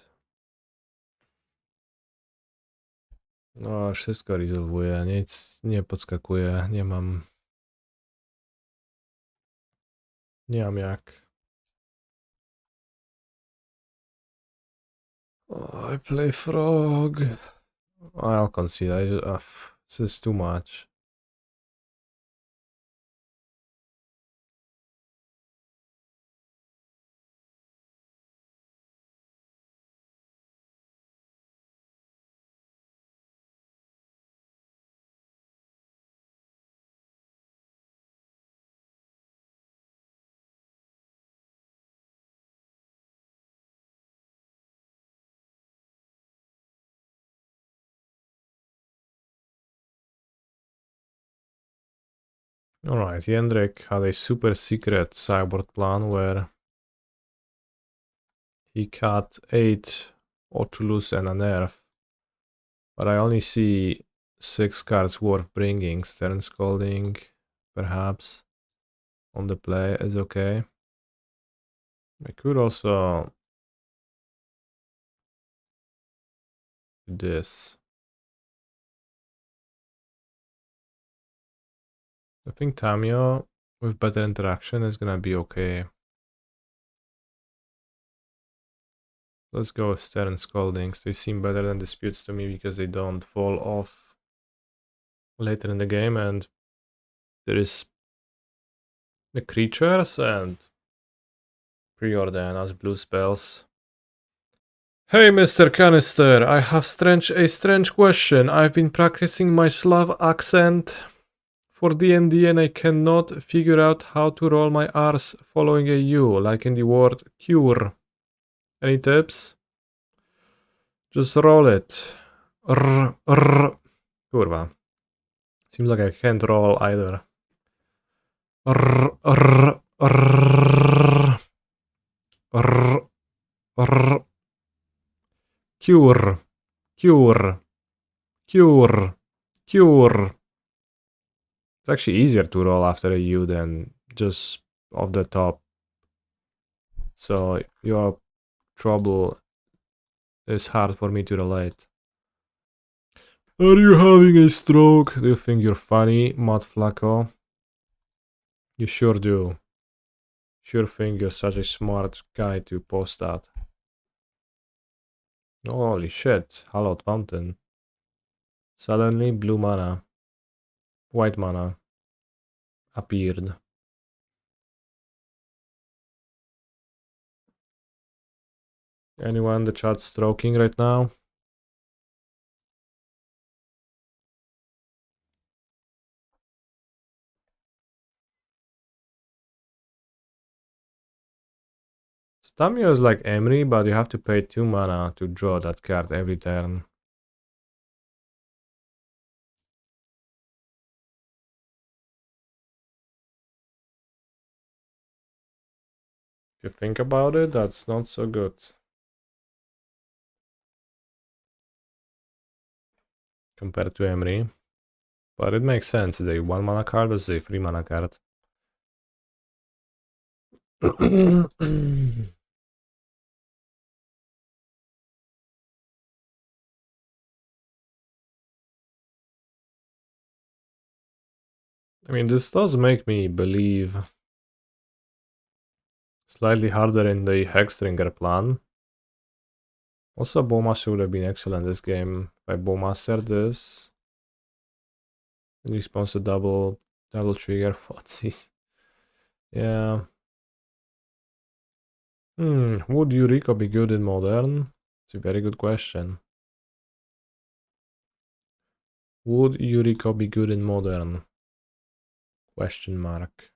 No, wszystko rezolwuję, nic nie podskakuje, nie mam jak. Oh, I play frog. I'll concede. This is too much. Alright, Jendrik had a super secret sideboard plan where he cut 8 Oculus and an Earth. But I only see 6 cards worth bringing. Stern Scolding, perhaps, on the play is okay. I could also do this. I think Tamiyo with better interaction is gonna be okay. Let's go with Stern Scoldings. They seem better than Disputes to me because they don't fall off later in the game, and there is the creatures and preordain as blue spells. Hey Mr. Canister, I have a strange question. I've been practicing my Slav accent for D&D and I cannot figure out how to roll my R's following a U, like in the word cure. Any tips? Just roll it. Kurwa. Seems like I can't roll either. Cure. Cure. Cure. Cure. It's actually easier to roll after a U than just off the top. So your trouble is hard for me to relate. Are you having a stroke? Do you think you're funny, Matt Flacco? You sure do. Sure think you're such a smart guy to post that. Holy shit, Hallowed Fountain. Suddenly blue mana, white mana appeared. Anyone in the chat stroking right now? Tamiyo is like Emry, but you have to pay 2 mana to draw that card every turn. If you think about it, that's not so good. Compared to Emery. But it makes sense. It's a 1 mana card versus a 3 mana card. I mean, this does make me believe slightly harder in the Hexdringer plan. Also, Bowmaster would have been excellent this game. If I Bowmaster this, in response to double trigger Thoughtseize. Yeah. Would Eureka be good in Modern? It's a very good question. Would Eureka be good in Modern? Question mark.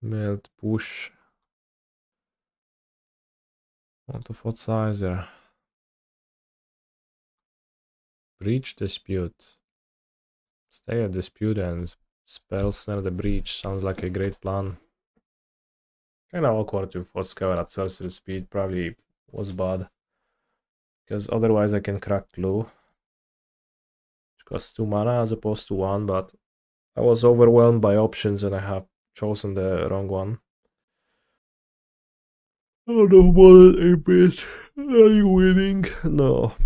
Melt push. Want to Thoughtseize. Breach Dispute. Stay at Dispute and Spell Snare the Breach. Sounds like a great plan. Kinda awkward to Thought Scour at sorcery speed. Probably was bad. Because otherwise I can crack Clue. Which costs 2 mana as opposed to 1, but I was overwhelmed by options and I have chosen the wrong one. I don't know more than a bit. Are you winning? No.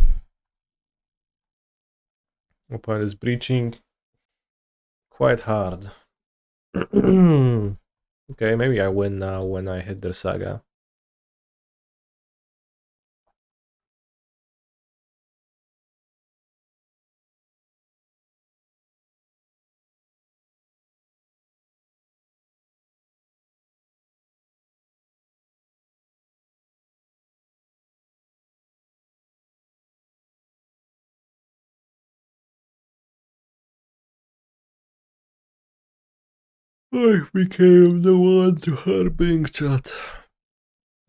Opponent is breaching quite hard. Okay, maybe I win now when I hit their saga. I became the one to Harbing chat.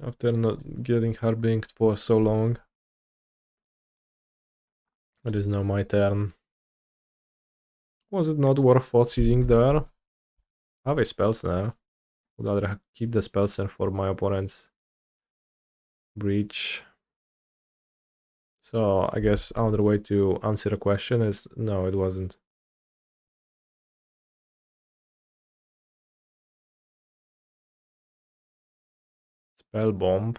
After not getting Harbinged for so long. It is now my turn. Was it not worth Thoughtseizing there? I have a Spell Snare. Would rather keep the Spell Snare for my opponent's breach. So I guess another way to answer the question is no, it wasn't. Spellbomb.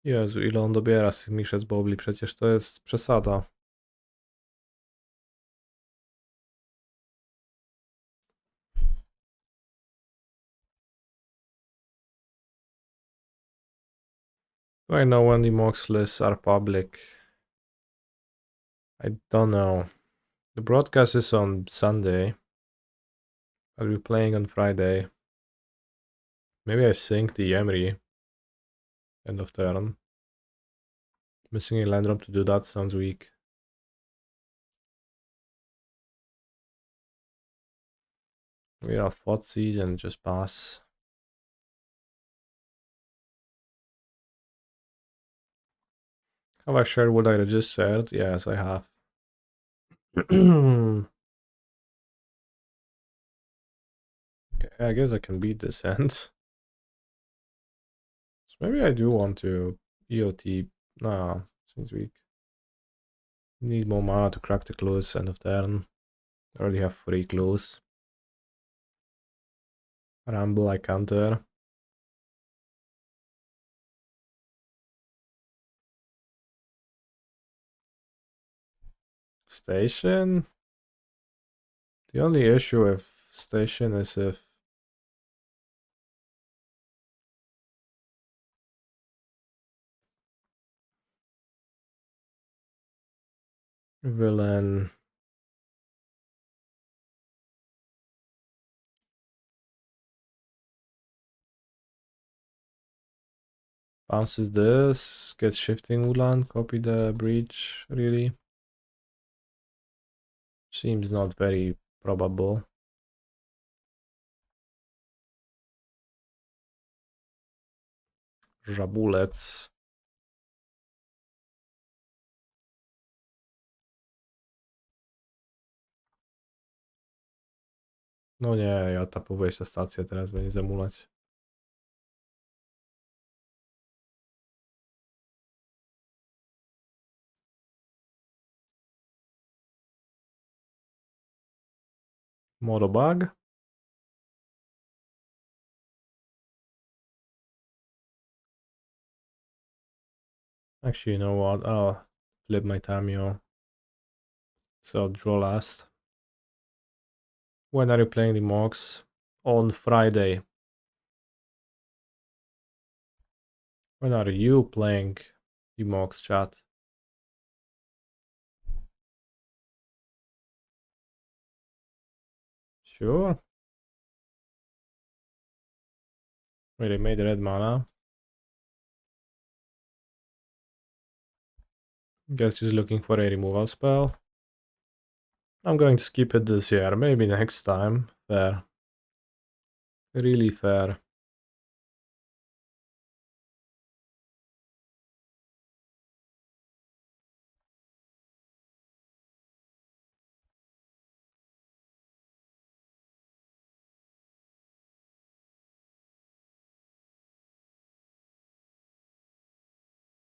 Jezu, ile on dobiera z tych Mishas Bobli, przecież to jest przesada. Do I know when the MOX lists are public? I don't know. The broadcast is on Sunday. I'll be playing on Friday. Maybe I sync the Emry. End of turn. Missing a land drop to do that sounds weak. We have Thoughtseize and just pass. Have I shared what I registered? Yes, I have. Okay, I guess I can beat this end. So maybe I do want to EOT. Nah, seems weak. Need more mana to crack the clues end of turn. I already have 3 clues. Ramble, I counter. Station? The only issue with Station is if villain bounces this, gets Shifting Woodland, copy the breach, really. Seems not very probable. Żabulec. No nie, ja tapowałeś tę stację, teraz będzie zamulać. Modobug? Actually, you know what? I'll flip my Tamiyo. So draw last. When are you playing the mocks? On Friday. When are you playing the mocks, chat? Sure. Wait, they made red mana. Guess just looking for a removal spell. I'm going to skip it this year, maybe next time. Fair. Really fair.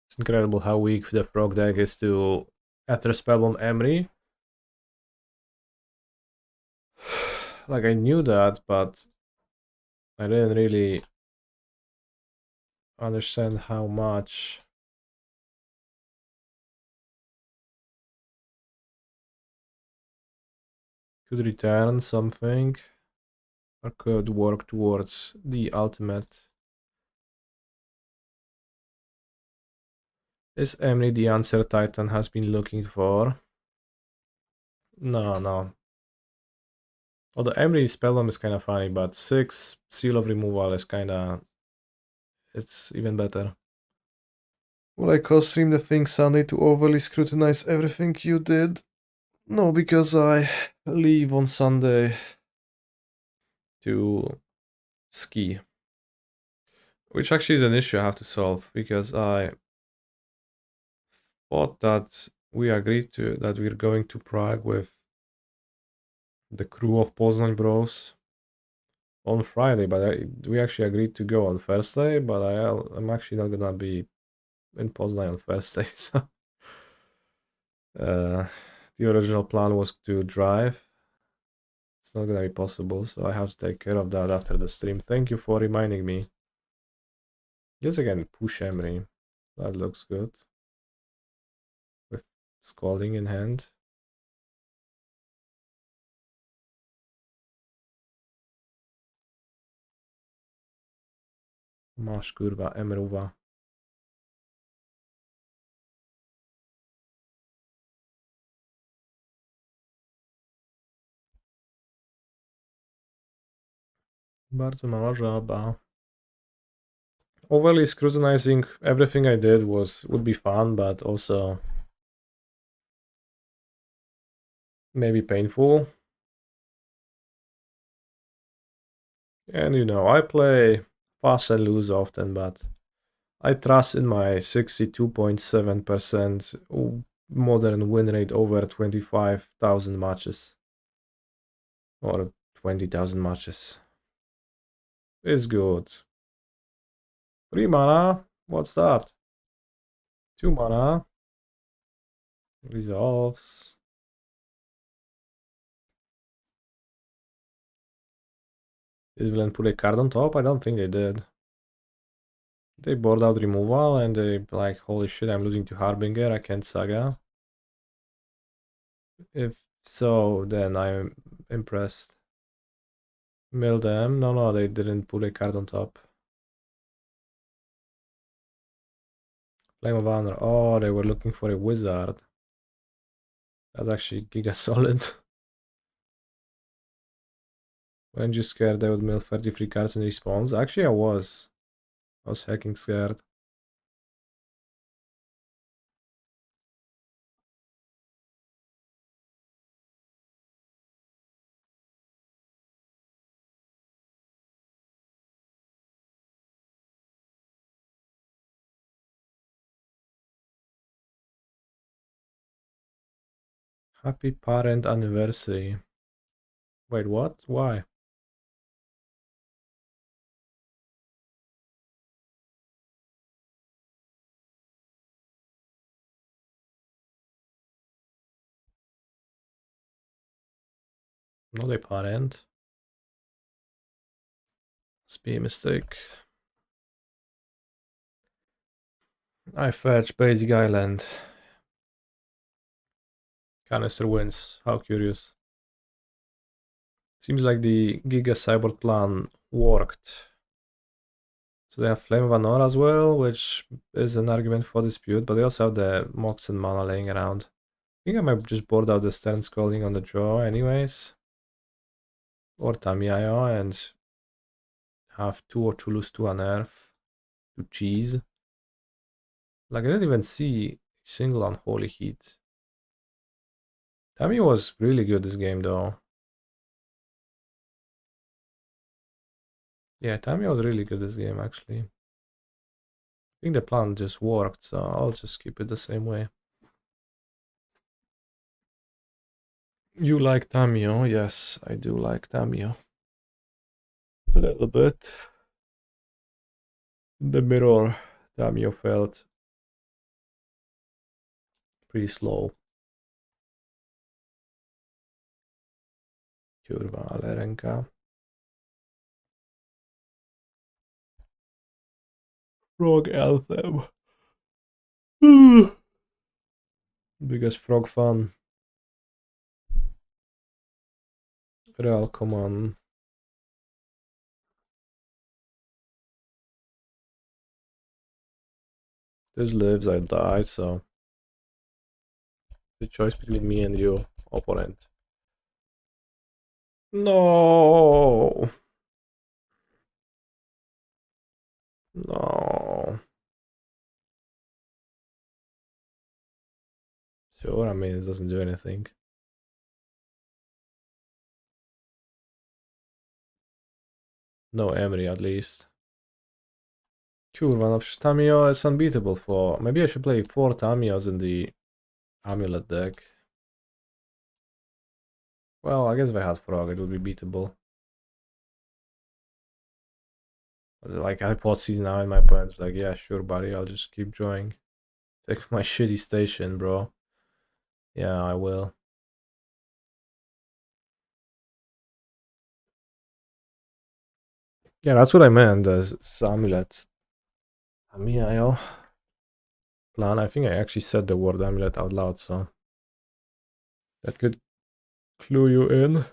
It's incredible how weak the frog deck is to Ether Spellbomb Emery. Like, I knew that, but I didn't really understand how much. Could return something, or could work towards the ultimate. Is Emery the answer Titan has been looking for? No, no. Although Emery Spellbomb is kind of funny, but 6 Seal of Removal is kind of... it's even better. Will I co-stream the thing Sunday to overly scrutinize everything you did? No, because I leave on Sunday to ski. Which actually is an issue I have to solve, because I thought that we agreed to that we're going to Prague with the crew of Poznań Bros on Friday, but we actually agreed to go on Thursday, but I'm actually not gonna be in Poznań on Thursday, so the original plan was to drive. It's not gonna be possible, so I have to take care of that after the stream. Thank you for reminding me. Yes, again, push Emery. That looks good. With Scalding in hand. Masz kurwa, Emeruwa. Bardzo mała żaba. Overly scrutinizing everything I did would be fun, but also maybe painful. And you know, I play fast and lose often, but I trust in my 62.7% modern win rate over 25,000 matches. Or 20,000 matches. It's good. 3 mana? What's that? 2 mana. Resolves. Did Villain put a card on top? I don't think they did. They board out removal and they like, holy shit, I'm losing to Harbinger, I can't Saga. If so, then I'm impressed. Mill them. No, they didn't put a card on top. Flame of Honor. Oh, they were looking for a wizard. That's actually giga solid. Weren't you scared they would mill 33 cards in response? Actually, I was. I was hacking scared. Happy parent anniversary. Wait, what? Why? Not a parent. Must be a mistake. I fetch basic island. Canister wins. How curious. Seems like the Giga Cyborg plan worked. So they have Flame Vanora as well, which is an argument for dispute, but they also have the Mox and Mana laying around. I think I might just board out the Stern Scolding on the draw anyways. Or Tamiyo and have 2 or Chulus to Unearth to cheese. Like I didn't even see a single Unholy Heat. Tamiyo was really good this game though. Yeah, Tamiyo was really good this game actually. I think the plan just worked, so I'll just keep it the same way. You like Tamiyo? Yes, I do like Tamiyo. A little bit. The mirror, Tamiyo felt pretty slow. Kurva, Alerenka. Frog Anthem. Biggest frog fan. Real, come on. This lives, I die, so the choice between me and your opponent. No. No. Sure, I mean, it doesn't do anything. No Emery, at least. Kurva, no przecież Tamiyo is unbeatable for... Maybe I should play 4 Tamiyos in the Amulet deck. Well, I guess if I had Frog, it would be beatable. Like, I Thoughtseize now in my opponent's like, yeah, sure, buddy, I'll just keep drawing. Take my shitty station, bro. Yeah, I will. Yeah, that's what I meant as Amulet. Tamiyo plan. I think I actually said the word Amulet out loud, so that could clue you in.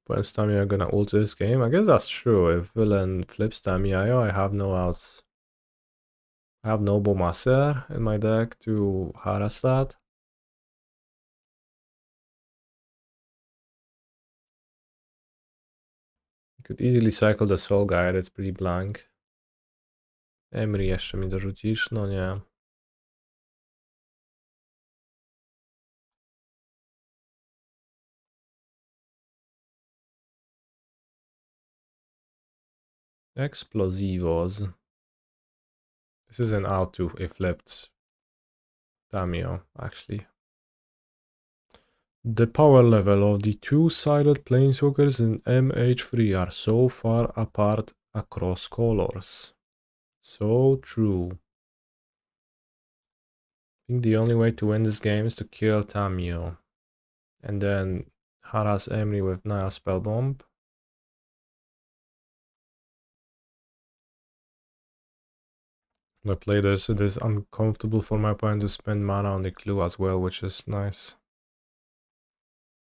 When's Tamiyo gonna ult this game? I guess that's true. If villain flips Tamiyo, I have no outs. I have Noble Master in my deck to harass that. You could easily cycle the Soul Guide, it's pretty blank. Emery jeszcze mi dorzucisz? No nie. Explosivos. This is an out to a flipped Tamiyo, actually. The power level of the two-sided planeswalkers in MH3 are so far apart across colors. So true. I think the only way to win this game is to kill Tamiyo. And then harass Emery with Nihil Spellbomb. I play this, it is uncomfortable for my opponent to spend mana on the clue as well, which is nice.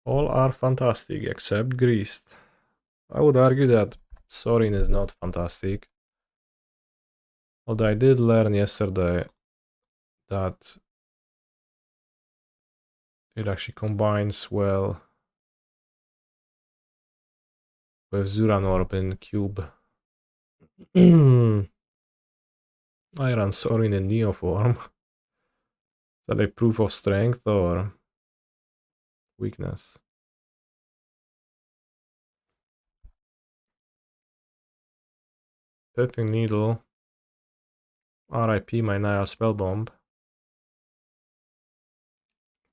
All are fantastic except Greased. I would argue that Soaring is not fantastic. Although I did learn yesterday that it actually combines well with Zuranorb in Cube. I ran Soaring in Neo form. Is that a proof of strength or weakness? Pithing Needle. RIP my Nihil Spellbomb.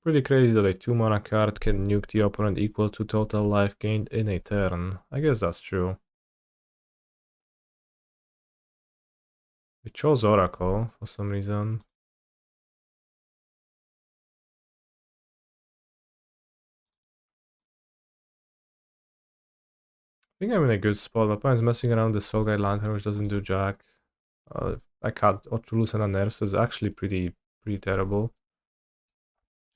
Pretty crazy that a 2-mana card can nuke the opponent equal to total life gained in a turn. I guess that's true. We chose Oracle for some reason. think I'm in a good spot. My opponent's messing around the Soul Guide Lantern, which doesn't do jack. I can't Oculus and Unearth, so it's actually pretty terrible.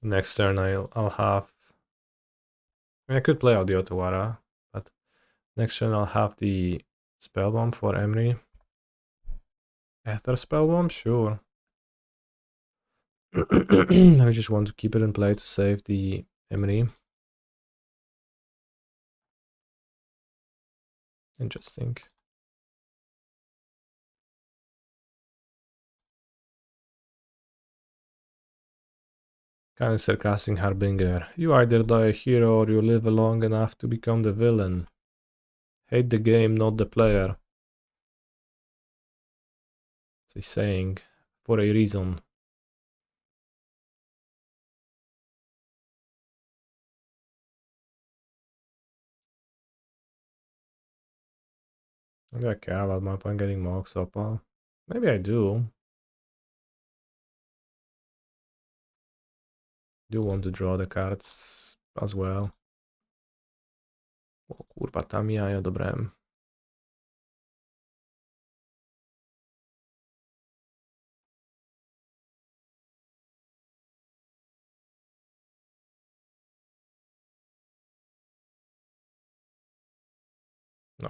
Next turn I'll have... I mean, I could play out the Otawara, but next turn I'll have the Spellbomb for Emry. Ether Spellbomb? Sure. I just want to keep it in play to save the Emry. Interesting. Kind of sarcastic Harbinger. You either die a hero or you live long enough to become the villain. Hate the game, not the player. It's a saying for a reason. I don't care about my opponent getting Mox up. Maybe I do. Do want to draw the cards as well. O kurwa, Tamiyo ja dobrałem.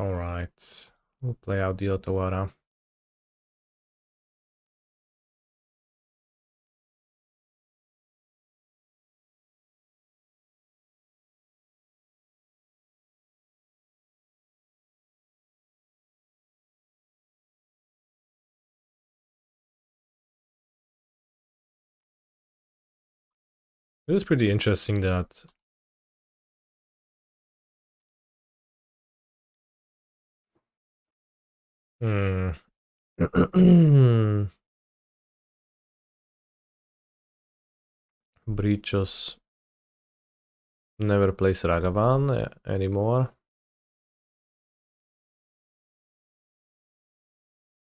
Alright, we'll play out the Otawara. This is pretty interesting that Breachos never plays Ragavan anymore.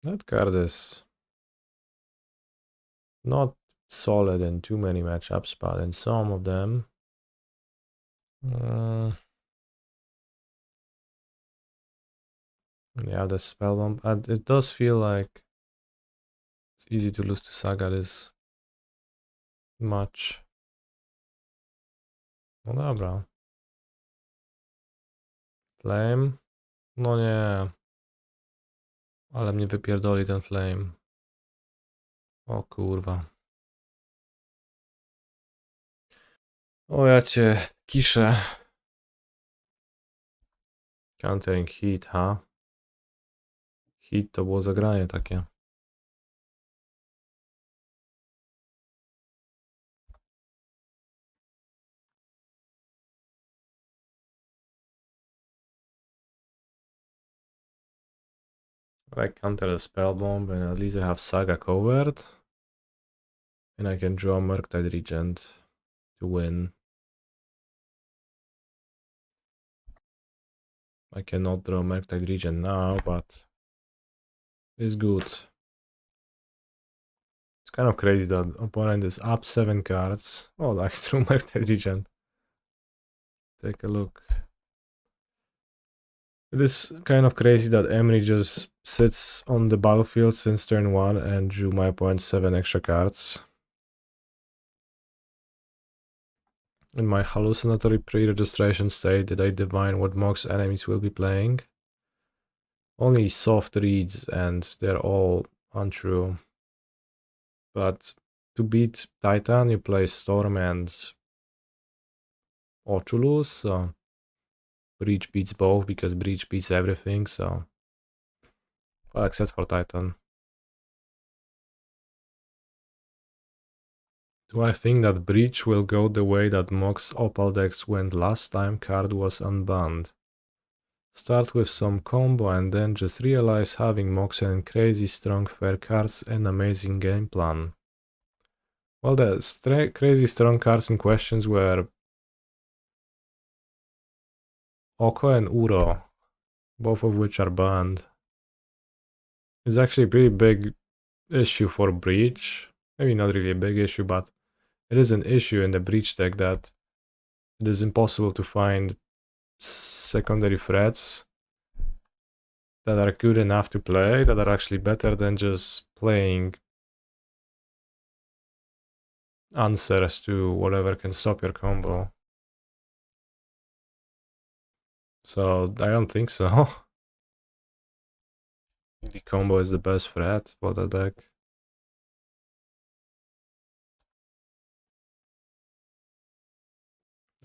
That card is not solid in too many matchups, but in some of them. Yeah, the Spellbomb, and it does feel like it's easy to lose to Saga this much. No dobra. Flame? No nie. Ale mnie wypierdoli ten Flame. O kurwa. O ja cię kiszę. Countering hit, ha? Hit to było zagranie takie. I counter a Spellbomb and at least I have Saga covered. And I can draw Murktide Regent to win. I cannot draw Murktide Regent now, but it's good. It's kind of crazy that opponent is up 7 cards. Oh, like through Murktide Regent. Take a look. It is kind of crazy that Emry just sits on the battlefield since turn 1 and drew my opponent 7 extra cards. In my hallucinatory pre-registration state, did I divine what Mox enemies will be playing? Only soft reads and they're all untrue. But to beat Titan, you play Storm and Oculus, so Breach beats both because Breach beats everything, so... Well, except for Titan. Do I think that Breach will go the way that Mox Opal decks went last time card was unbanned? Start with some combo and then just realize having Mox and crazy strong fair cards an amazing game plan. Well, the crazy strong cards in questions were Oko and Uro, both of which are banned. It's actually a pretty big issue for Breach. Maybe not really a big issue, but it is an issue in the Breach deck that it is impossible to find secondary threats that are good enough to play, that are actually better than just playing answers to whatever can stop your combo. So I don't think so. The combo is the best threat for the deck.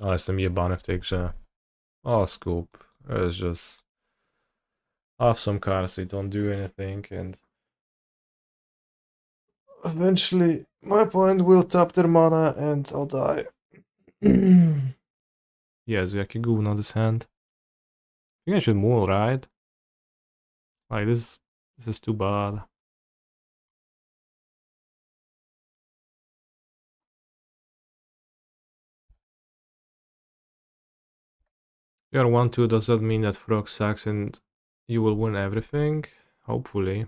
Ale jestem jebany w tej grze. Oh, scoop. It's just... I have some cards that don't do anything and... Eventually, my opponent will tap their mana and I'll die. Jezu, jakie gówno this hand. I think I should move, right? Like this is too bad. You're 1-2, does that mean that Frog sucks and you will win everything? Hopefully.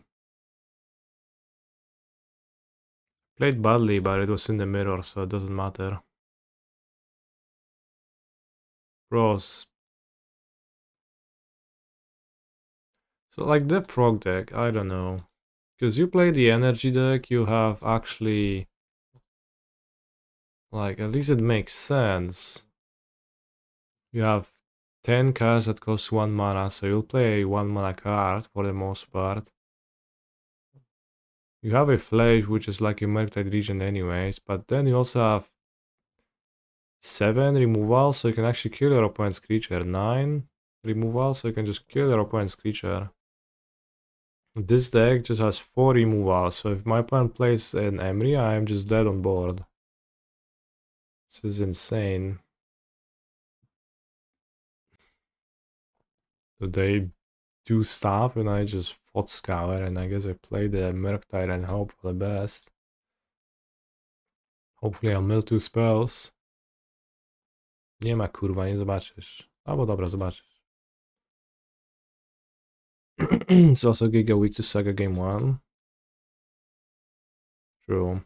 Played badly, but it was in the mirror, so it doesn't matter. Bros. So like the Frog deck, I don't know. Because you play the energy deck, you have actually... Like, at least it makes sense. You have 10 cards that cost 1 mana, so you'll play 1 mana card for the most part. You have a Flash, which is like a Murktide Regent anyways, but then you also have 7 removal, so you can actually kill your opponent's creature. 9 removal, so you can just kill your opponent's creature. This deck just has 4 removal, so if my opponent plays an Emry, I am just dead on board. This is insane. So they do stuff and I just Thought Scour and I guess I play the Murktide and hope for the best. Hopefully I'll mill 2 spells. Nie ma kurwa, nie zobaczysz. Albo dobra, zobaczysz. It's also Giga weak to Saga game 1. True.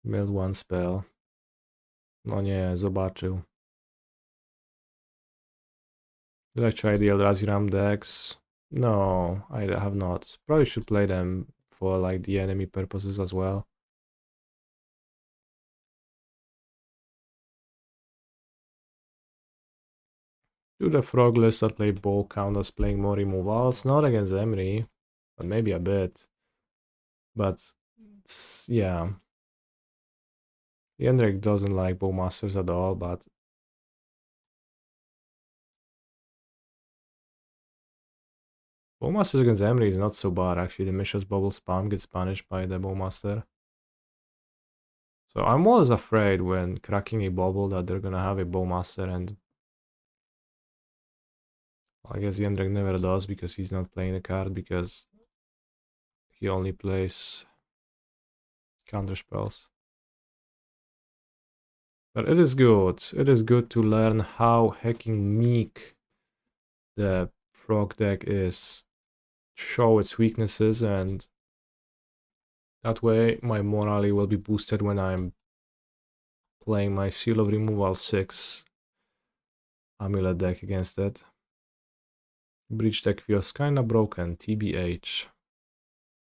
Milled 1 spell. No nie, zobaczył. Did I try the Eldrazi Ram decks? No, I have not. Probably should play them for like the enemy purposes as well. Do the frog list that play ball count as playing more removals? Not against Emry, but maybe a bit. But yeah. Jendrik doesn't like Bowmasters at all, but Bowmasters against Emry is not so bad actually. The Mishra's Bubble spam gets punished by the Bowmaster. So I'm always afraid when cracking a bubble that they're gonna have a Bowmaster, and I guess Jendrik never does because he's not playing the card because he only plays counterspells. But it is good. It is good to learn how hacking meek the frog deck is. Show its weaknesses, and that way my morale will be boosted when I'm playing my Seal of Removal 6 Amulet deck against it. Breach deck feels kinda broken, TBH.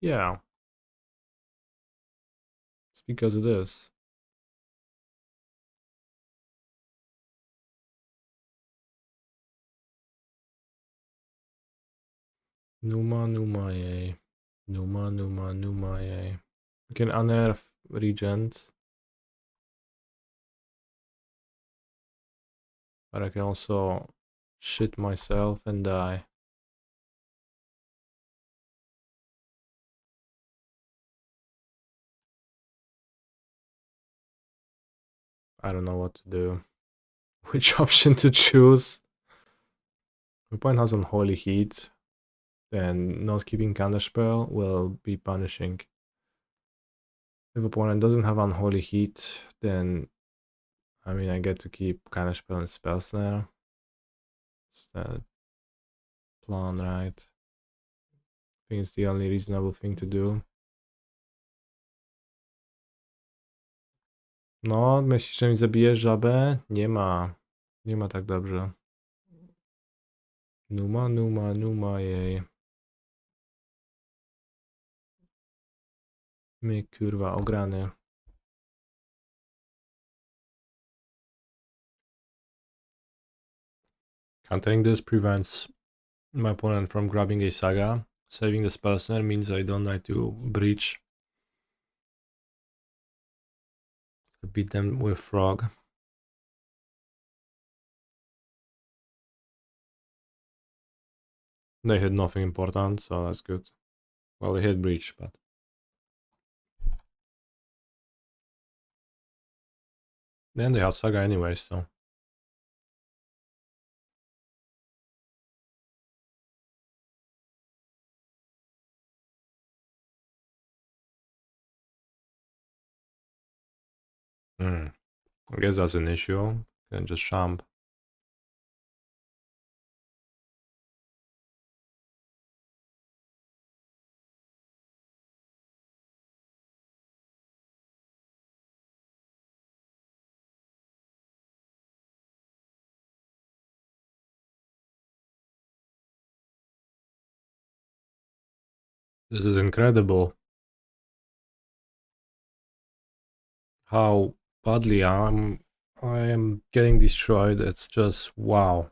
Yeah. It's because it is. Numaye. Numaye. We can unearth Regent. But I can also shit myself and die. I don't know what to do. Which option to choose? If opponent has Unholy Heat, then not keeping Counterspell will be punishing. If opponent doesn't have Unholy Heat, then I mean I get to keep Counterspell and Spell Snare. It's the plan, right? I think it's the only reasonable thing to do. No, myślisz, że mi zabijesz żabę? Nie ma. Nie ma tak dobrze. Numa, jej. My kurwa ograny. Countering this prevents my opponent from grabbing a saga. Saving the Spell Snare means I don't have to breach. Beat them with Frog. They hit nothing important, so that's good. Well, they hit breach, but... Then they have saga anyway, so... I guess that's an issue. Can just champ. This is incredible. How badly I am getting destroyed. It's just wow.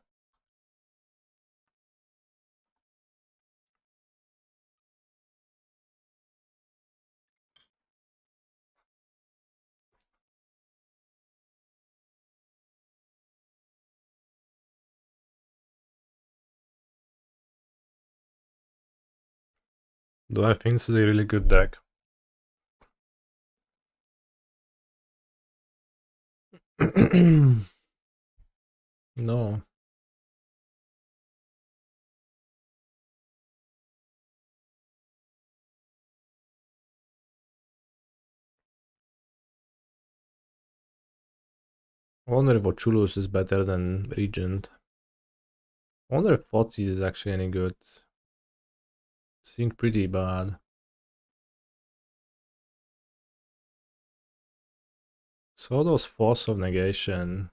Do I think this is a really good deck? No. I wonder if Oculus is better than Regent. I wonder if Thoughtseize is actually any good. Seemed pretty bad. So those Force of Negation.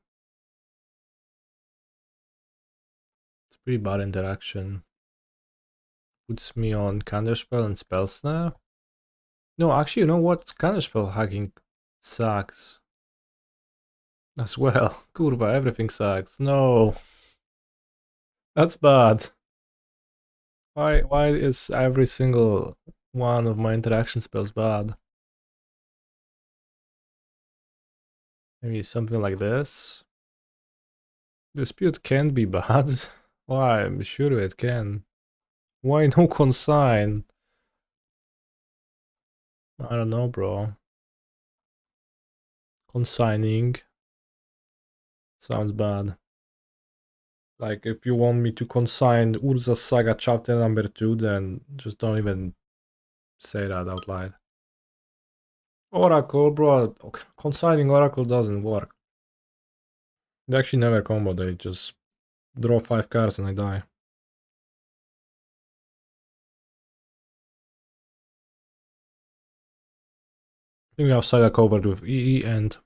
It's pretty bad interaction. Puts me on Counterspell and Spell Snare. No, actually, you know what? Counterspell hacking sucks. As well. Kurva, everything sucks. No. That's bad. Why is every single one of my interaction spells bad? Maybe something like this. Dispute can be bad. Why? I'm sure it can. Why no consign? I don't know, bro. Consigning sounds bad. Like, if you want me to consign Urza Saga chapter number 2, then just don't even say that out loud. Oracle, bro. Consigning Oracle doesn't work. They actually never combo, they just draw 5 cards and I die. I think we have Saga covered with EE and...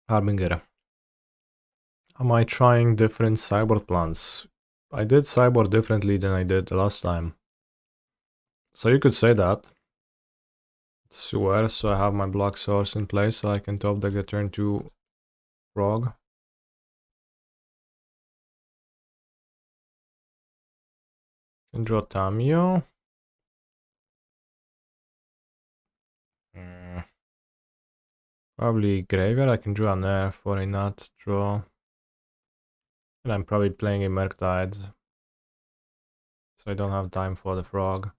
Harbinger. Am I trying different sideboard plans? I did sideboard differently than I did the last time. So you could say that. Swear, so I have my block source in place so I can top deck the turn 2 Frog. Can draw Tamiyo. Probably Graveyard, I can draw an air for a nut draw. And I'm probably playing a Murktide. So I don't have time for the Frog.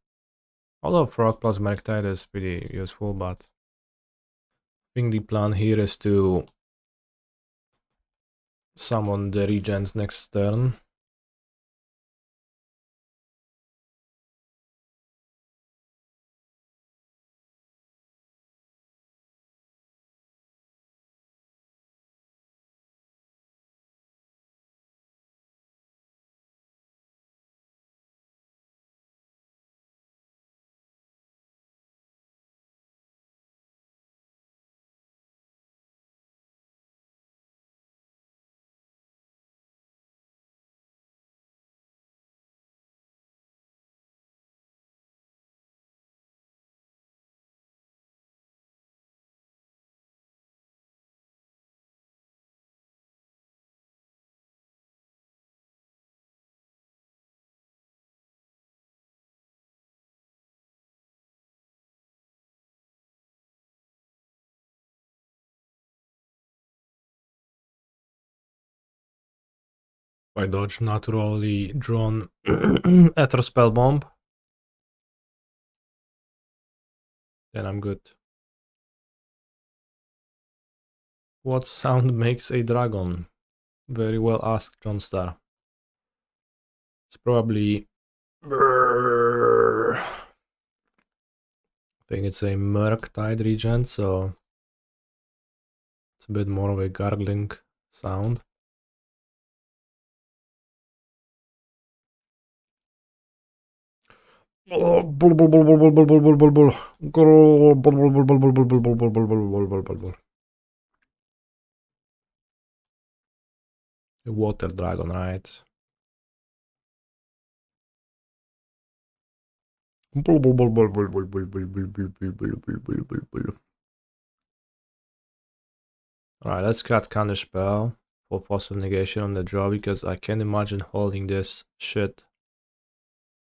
Although Frog plus Murktide is pretty useful, but... I think the plan here is to summon the Regent next turn. I dodge naturally drawn Ether Spellbomb, then I'm good. What sound makes a dragon? Very well asked, John Star. It's probably... I think it's a Murktide Regent, so it's a bit more of a gargling sound. A water dragon, right? Alright, let's cut Counterspell for Force of Negation on the draw, because I can't imagine holding this shit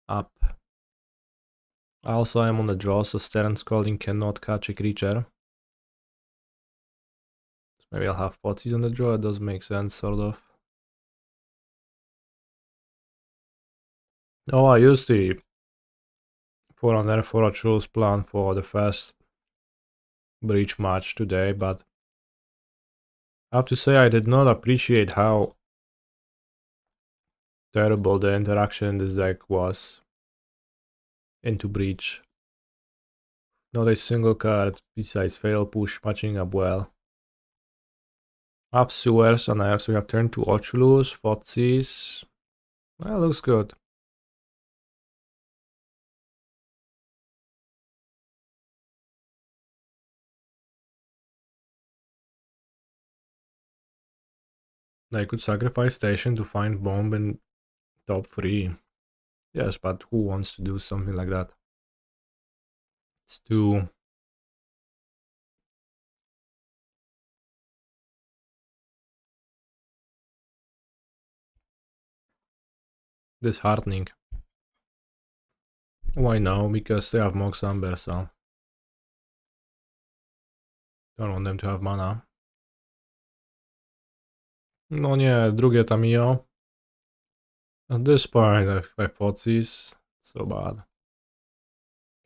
up. Also, I'm on the draw, so Stern Scolding cannot catch a creature. So maybe I'll have Thoughtseize on the draw, it does make sense, sort of. Oh, I used the 4 Oculus plan for the first Breach match today, but I have to say I did not appreciate how terrible the interaction in this deck was into Breach. Not a single card besides Fatal Push matching up well. I have Sewers on air, so we have turn to Oculus, Thoughtseize. Well, looks good. I could sacrifice Station to find Bomb in top 3. Yes, but who wants to do something like that? It's too... disheartening. Why no? Because they have Mox Amber, so... don't want them to have mana. No nie, drugie Tamiyo. At this point, if I Thoughtseize, so bad.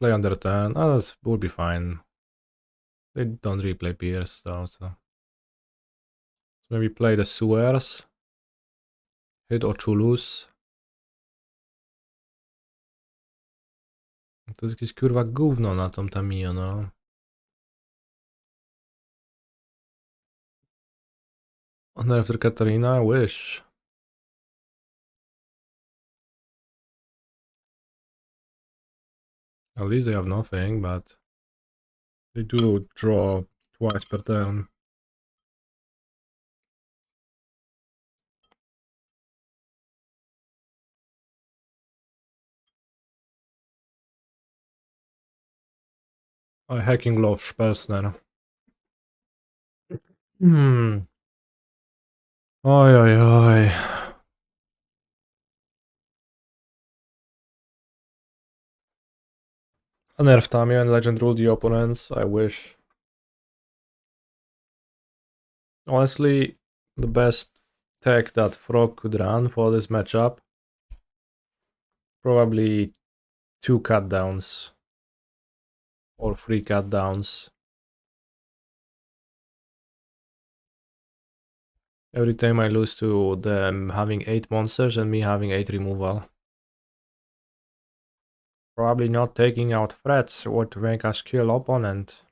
Play under 10, that would be fine. They don't really play Pierce though, so... maybe play the Sewers. Hit Oculus. To jest jakieś kurwa gówno na tą Tamiyo, no. Honor after Katarina, I wish. At least they have nothing, but they do draw twice per turn. I hacking love Spell Snare. Oj, oj, oj. Unearth Tamiyo and Legend rule the opponents, I wish. Honestly, the best tech that Frog could run for this matchup, probably 2 cut downs or 3 cut downs. Every time I lose to them having 8 monsters and me having 8 removal. Probably not taking out threats or to make us kill opponent.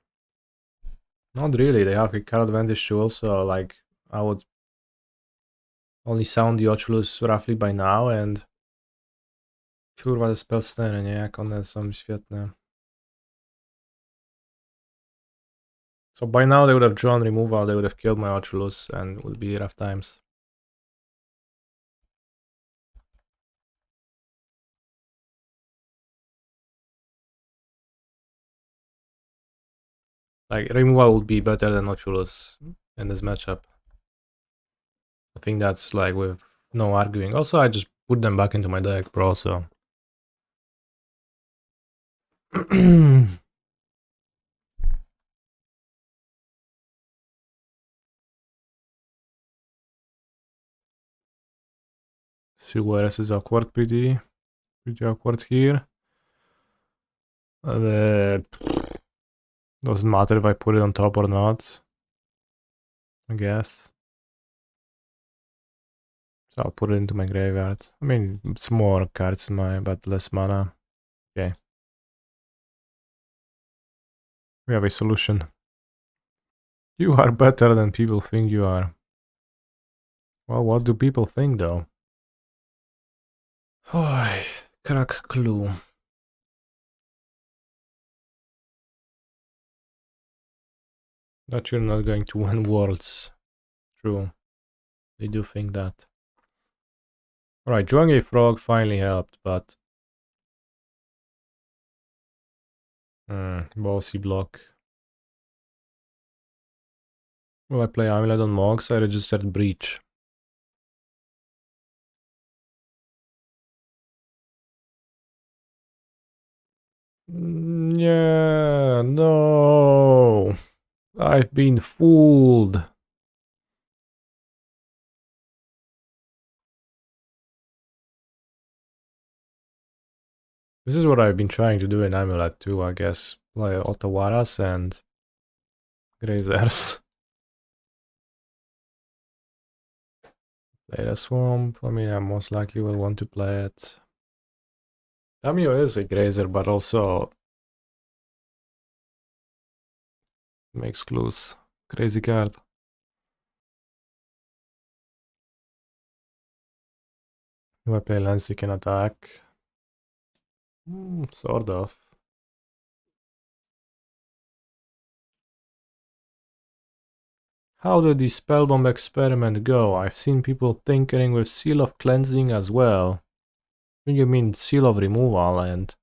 Not really, they have a card advantage too, also like I would only sound the Oculus roughly by now and... kurwa, te Spell Snare, nie? Jak one są świetne. So by now they would have drawn removal, they would have killed my Oculus and it would be rough times. Like, removal would be better than Oculus in this matchup. I think that's like with no arguing. Also, I just put them back into my deck, bro, so... Sewers is awkward, pretty awkward here. Doesn't matter if I put it on top or not, I guess. So I'll put it into my graveyard. I mean, it's more cards in my, but less mana. Okay. We have a solution. You are better than people think you are. Well, what do people think though? Oh, crack clue. That you're not going to win worlds. True. They do think that. Alright, drawing a frog finally helped, but... ballsy block. Will I play Amulet on Mogs? I registered Breach. Yeah, no. I've been fooled. This is what I've been trying to do in Amulet too, I guess. Play Otawaras and Grazers. Play the Swamp. I mean, I most likely will want to play it. Tamiyo is a Grazer, but also makes clues. Crazy card. If I play lands, you can attack. Sort of. How did the Spellbomb experiment go? I've seen people tinkering with Seal of Cleansing as well. I think you mean Seal of Removal, and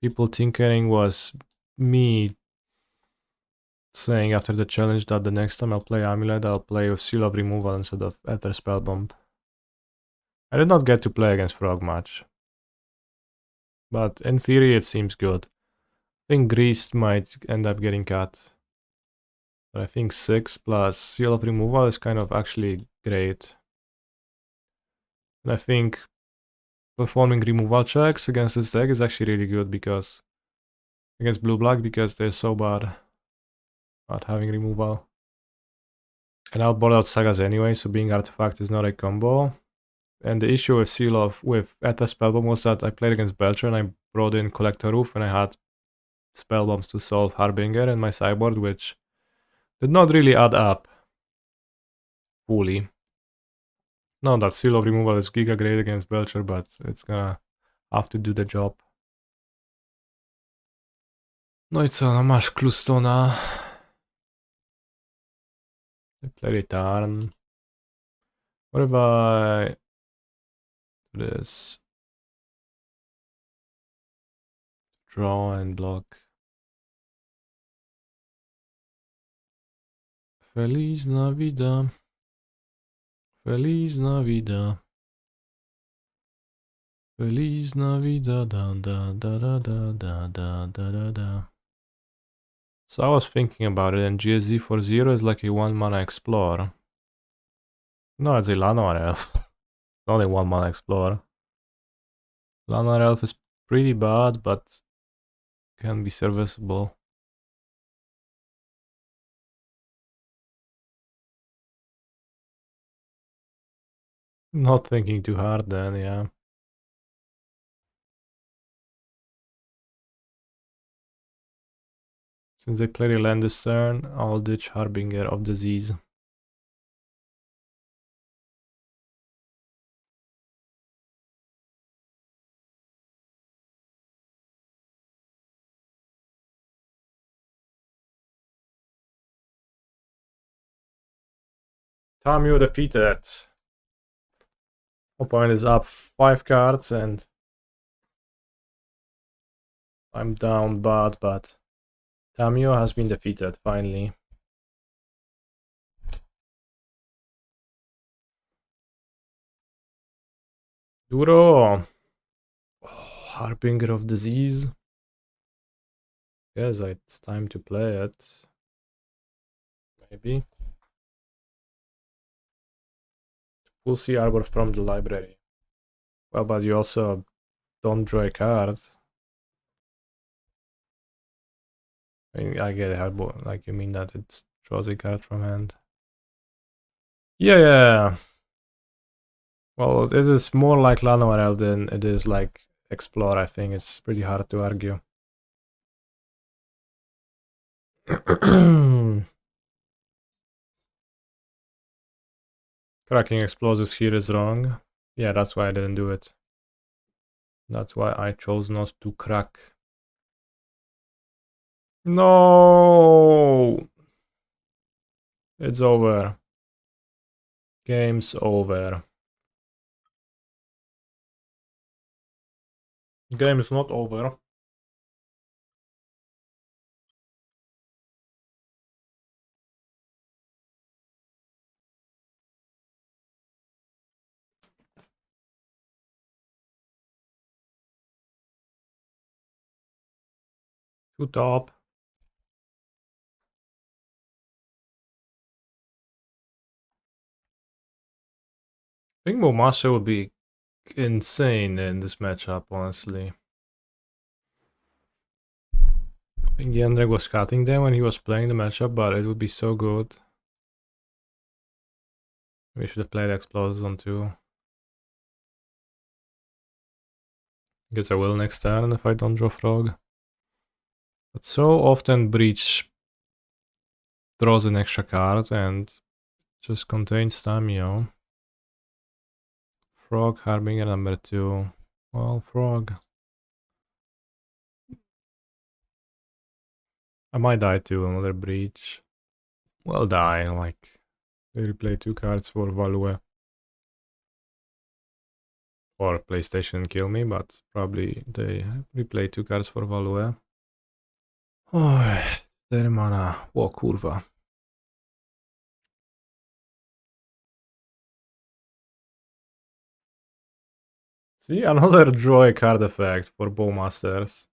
people tinkering was me saying after the challenge that the next time I'll play Amulet, I'll play with Seal of Removal instead of Ether Spellbomb. I did not get to play against Frog much, but in theory it seems good. I think Greased might end up getting cut. But I think 6 plus Seal of Removal is kind of actually great. And I think performing removal checks against this deck is actually really good because against blue-black because they're so bad at having removal. And I'll board out Sagas anyway, so being Artifact is not a combo. And the issue with Seal of with Ether Spellbomb was that I played against Belcher and I brought in Collector Roof and I had Spellbombs to solve Harbinger in my sideboard, which did not really add up fully. No, that Seal of Removal is giga great against Belcher, but it's gonna have to do the job. No i co, no masz Klustona. I play a Tarn. What if I do this? Draw and block. Feliz Navidad. Feliz Navidad. Feliz Navidad. Da da da da da da da da da. So I was thinking about it, and GSZ for 0 is like a 1 mana explorer. No, it's a Llanowar Elf. Not a 1 mana explorer. Llanowar Elf is pretty bad, but can be serviceable. Not thinking too hard then, yeah. Since they play the land this turn, I'll ditch Harbinger of Disease. Tamiyo defeated. Opponent is up 5 cards and I'm down bad, but Tamiyo has been defeated finally. Duro! Oh, Harbinger of Disease. Guess it's time to play it. Maybe. We'll see Arbor from the library. Well, but you also don't draw a card. I mean, I get it, like you mean that it draws a card from hand. Yeah. Well, it is more like Llanowar than it is like Explore, I think. It's pretty hard to argue. Cracking explosives here is wrong. Yeah, that's why I didn't do it. That's why I chose not to crack. No! It's over. Game's over. Game is not over. To top. I think Momasha would be insane in this matchup, honestly. I think Jendrik was cutting them when he was playing the matchup, but it would be so good. We should have played Explosives on 2. Guess I will next turn if I don't draw Frog. But so often Breach draws an extra card and just contains Tamiyo. Frog, Harbinger number 2. Well, Frog. I might die too, another Breach. Well, die, like, they replay 2 cards for Value. Or PlayStation and kill me, but probably they replay 2 cards for Value. Oj, 4 mana. O kurwa. See, another draw a card effect for Bowmasters.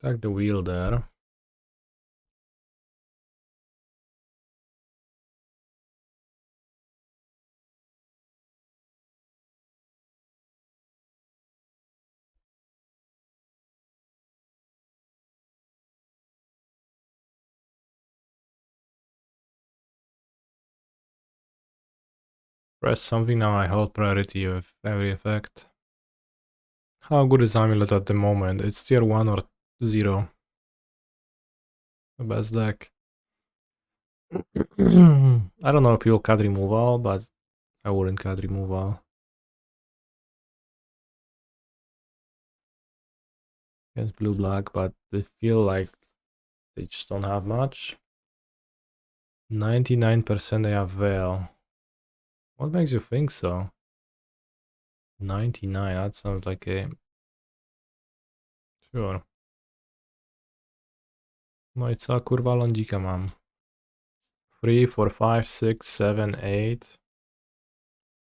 Attack the wheel there. Press something now, I hold priority of every effect. How good is Amulet at the moment? It's tier 1 or 0. The best deck. I don't know if people cut removal, but I wouldn't cut removal. Against blue-black, but they feel like they just don't have much. 99% they have Veil. What makes you think so? 99, that sounds like a... Sure. No i co, kurwa, lądzika mam. 3, 4, 5, 6, 7, 8.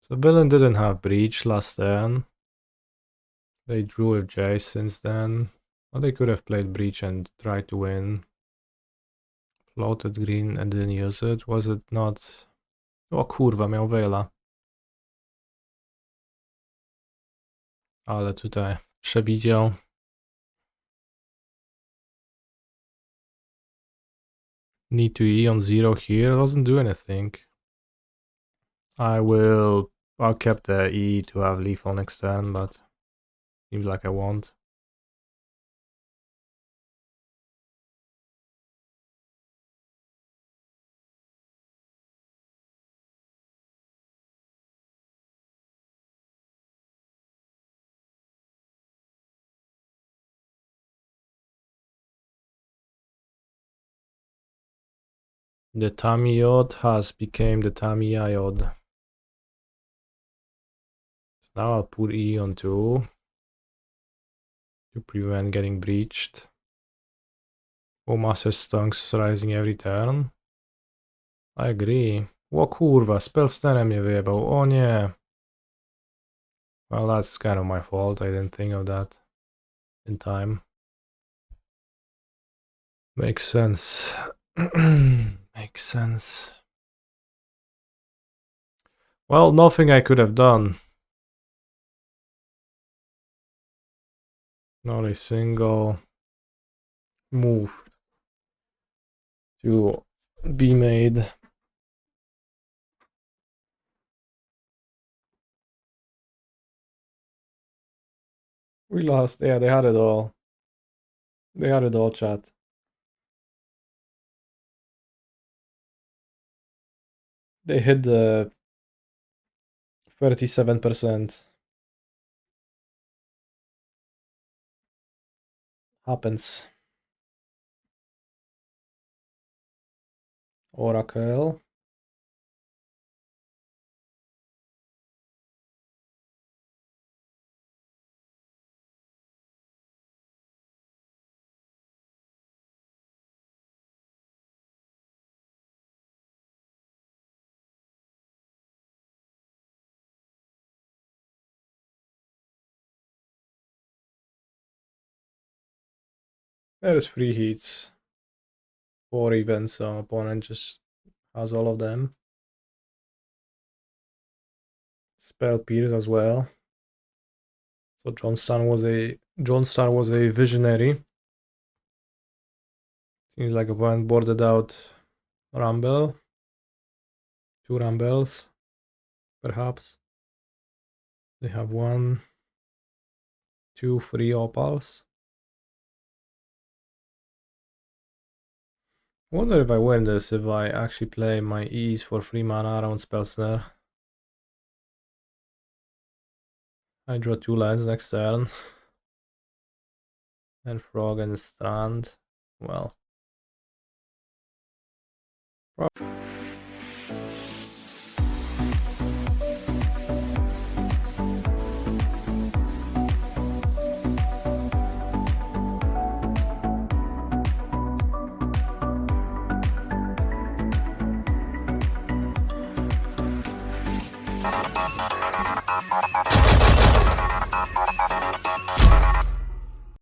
So villain didn't have Breach last turn. They drew with Jace since then. Well, they could have played Breach and tried to win. Floated green and didn't use it. Was it not... O kurwa, miał Veila. Ale tutaj przewidział. Need to E on 0 here. Doesn't do anything. I'll keep the E to have lethal next turn, but seems like I won't. The Tamiyo has become the Tamiyod. So now I'll put E on 2 to prevent getting breached. Master Stunks rising every turn. I agree. O kurwa, Spell Snare mnie wyjebał, o nie. Well, that's kind of my fault, I didn't think of that. in time. Makes sense. Makes sense. Well, nothing I could have done. Not a single move to be made. We lost. Yeah, they had it all. They had it all, chat. They hit the 37%. Happens. Oracle. There's 3 heats. 4 events, so opponent just has all of them. Spell Pierce as well. So Johnston was a visionary. Seems like opponent boarded out Rumble. 2 Rumbles, perhaps. They have 1, 2, 3 opals. Wonder if I win this if I actually play my Ease for 3 mana around Spell Snare. I draw 2 lands next turn. And Frog and Strand. Well.